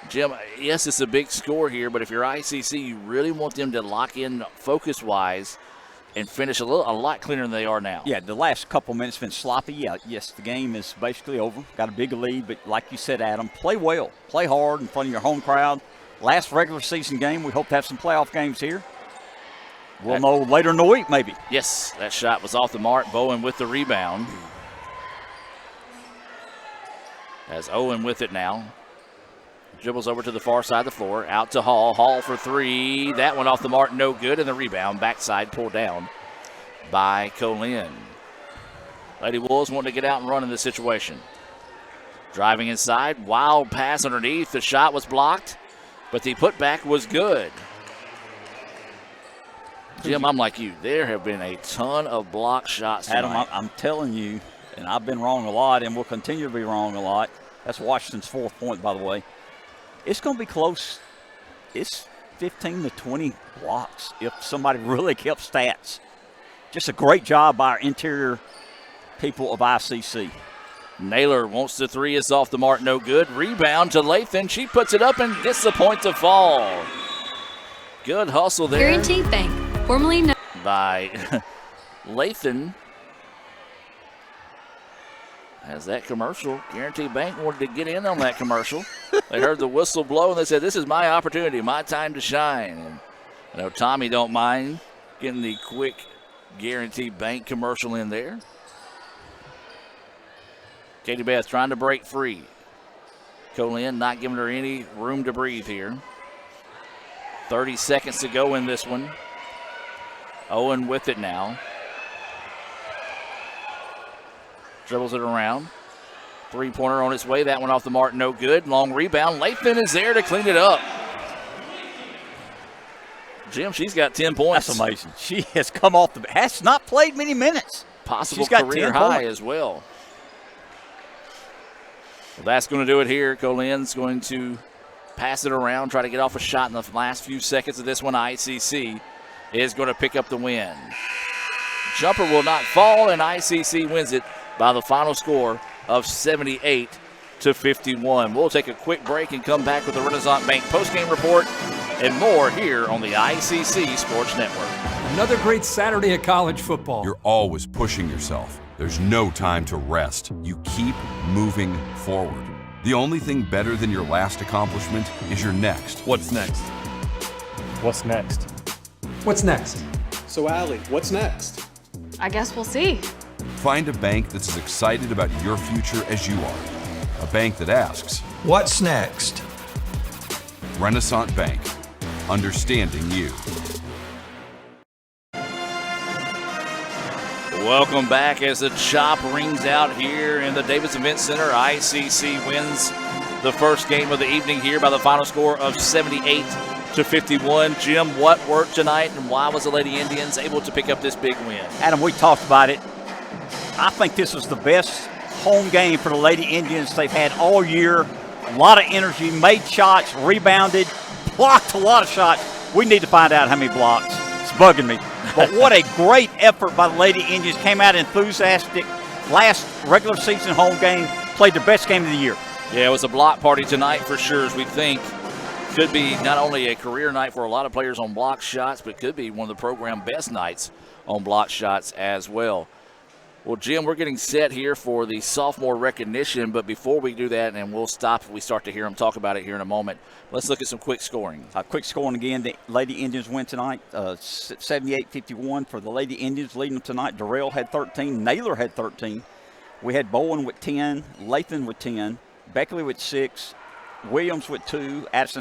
[SPEAKER 5] Jim, yes, it's a big score here, but if you're ICC, you really want them to lock in focus-wise and finish a lot cleaner than they are now.
[SPEAKER 6] Yeah, the last couple minutes have been sloppy. Yeah, yes, the game is basically over. Got a big lead, but like you said, Adam, play well. Play hard in front of your home crowd. Last regular season game, we hope to have some playoff games here. We'll know later in the week, maybe.
[SPEAKER 5] Yes, that shot was off the mark. Bowen with the rebound. As Owen with it now. Dribbles over to the far side of the floor. Out to Hall. Hall for three. That one off the mark, no good. And the rebound, backside, pulled down by Co-Lin. Lady Wolves wanting to get out and run in this situation. Driving inside. Wild pass underneath. The shot was blocked, but the putback was good. Jim, I'm like you. There have been a ton of block shots tonight.
[SPEAKER 6] Adam, I'm telling you, and I've been wrong a lot and will continue to be wrong a lot. That's Washington's fourth point, by the way. It's going to be close. It's 15 to 20 blocks if somebody really kept stats. Just a great job by our interior people of ICC.
[SPEAKER 5] Naylor wants the three. It's off the mark, no good. Rebound to Lathan. She puts it up and gets the point to fall. Good hustle there.
[SPEAKER 2] Guarantee Bank, formerly known
[SPEAKER 5] by Lathan. As that commercial, Guarantee Bank wanted to get in on that commercial. They heard the whistle blow, and they said, this is my opportunity, my time to shine. And I know Tommy don't mind getting the quick Guarantee Bank commercial in there. Katie Beth trying to break free. Co-Lin not giving her any room to breathe here. 30 seconds to go in this one. Owen with it now. Dribbles it around. Three-pointer on its way. That one off the mark, no good. Long rebound. Lathan is there to clean it up. Jim, she's got 10 points.
[SPEAKER 6] That's amazing. She has come off the – has not played many minutes.
[SPEAKER 5] Possible
[SPEAKER 6] she's got
[SPEAKER 5] career high as well. Well, that's going to do it here. Co-Lin's going to pass it around, try to get off a shot in the last few seconds of this one. ICC is going to pick up the win. Jumper will not fall, and ICC wins it by the final score of 78-51. We'll take a quick break and come back with the Renaissance Bank postgame report and more here on the ICC Sports Network.
[SPEAKER 16] Another great Saturday of college football.
[SPEAKER 13] You're always pushing yourself. There's no time to rest. You keep moving forward. The only thing better than your last accomplishment is your next.
[SPEAKER 7] What's next? What's next?
[SPEAKER 16] What's next?
[SPEAKER 15] So, Allie, what's next?
[SPEAKER 21] I guess we'll see.
[SPEAKER 13] Find a bank that's as excited about your future as you are. A bank that asks,
[SPEAKER 10] what's next?
[SPEAKER 13] Renaissance Bank, understanding you.
[SPEAKER 5] Welcome back as the chop rings out here in the Davis Event Center. ICC wins the first game of the evening here by the final score of 78-51. Jim, what worked tonight, and why was the Lady Indians able to pick up this big win?
[SPEAKER 6] Adam, we talked about it. I think this was the best home game for the Lady Indians they've had all year. A lot of energy, made shots, rebounded, blocked a lot of shots. We need to find out how many blocks. It's bugging me. But what a great effort by the Lady Indians. Came out enthusiastic. Last regular season home game, played their best game of the year.
[SPEAKER 5] Yeah, it was a block party tonight for sure, as we think. Could be not only a career night for a lot of players on block shots, but could be one of the program best nights on block shots as well. Well, Jim, we're getting set here for the sophomore recognition, but before we do that, and we'll stop if we start to hear them talk about it here in a moment, let's look at some quick scoring.
[SPEAKER 6] Quick scoring again. The Lady Indians win tonight, 78-51 for the Lady Indians. Leading them tonight, Darrell had 13, Naylor had 13. We had Bowen with 10, Lathan with 10, Beckley with 6, Williams with 2, Addison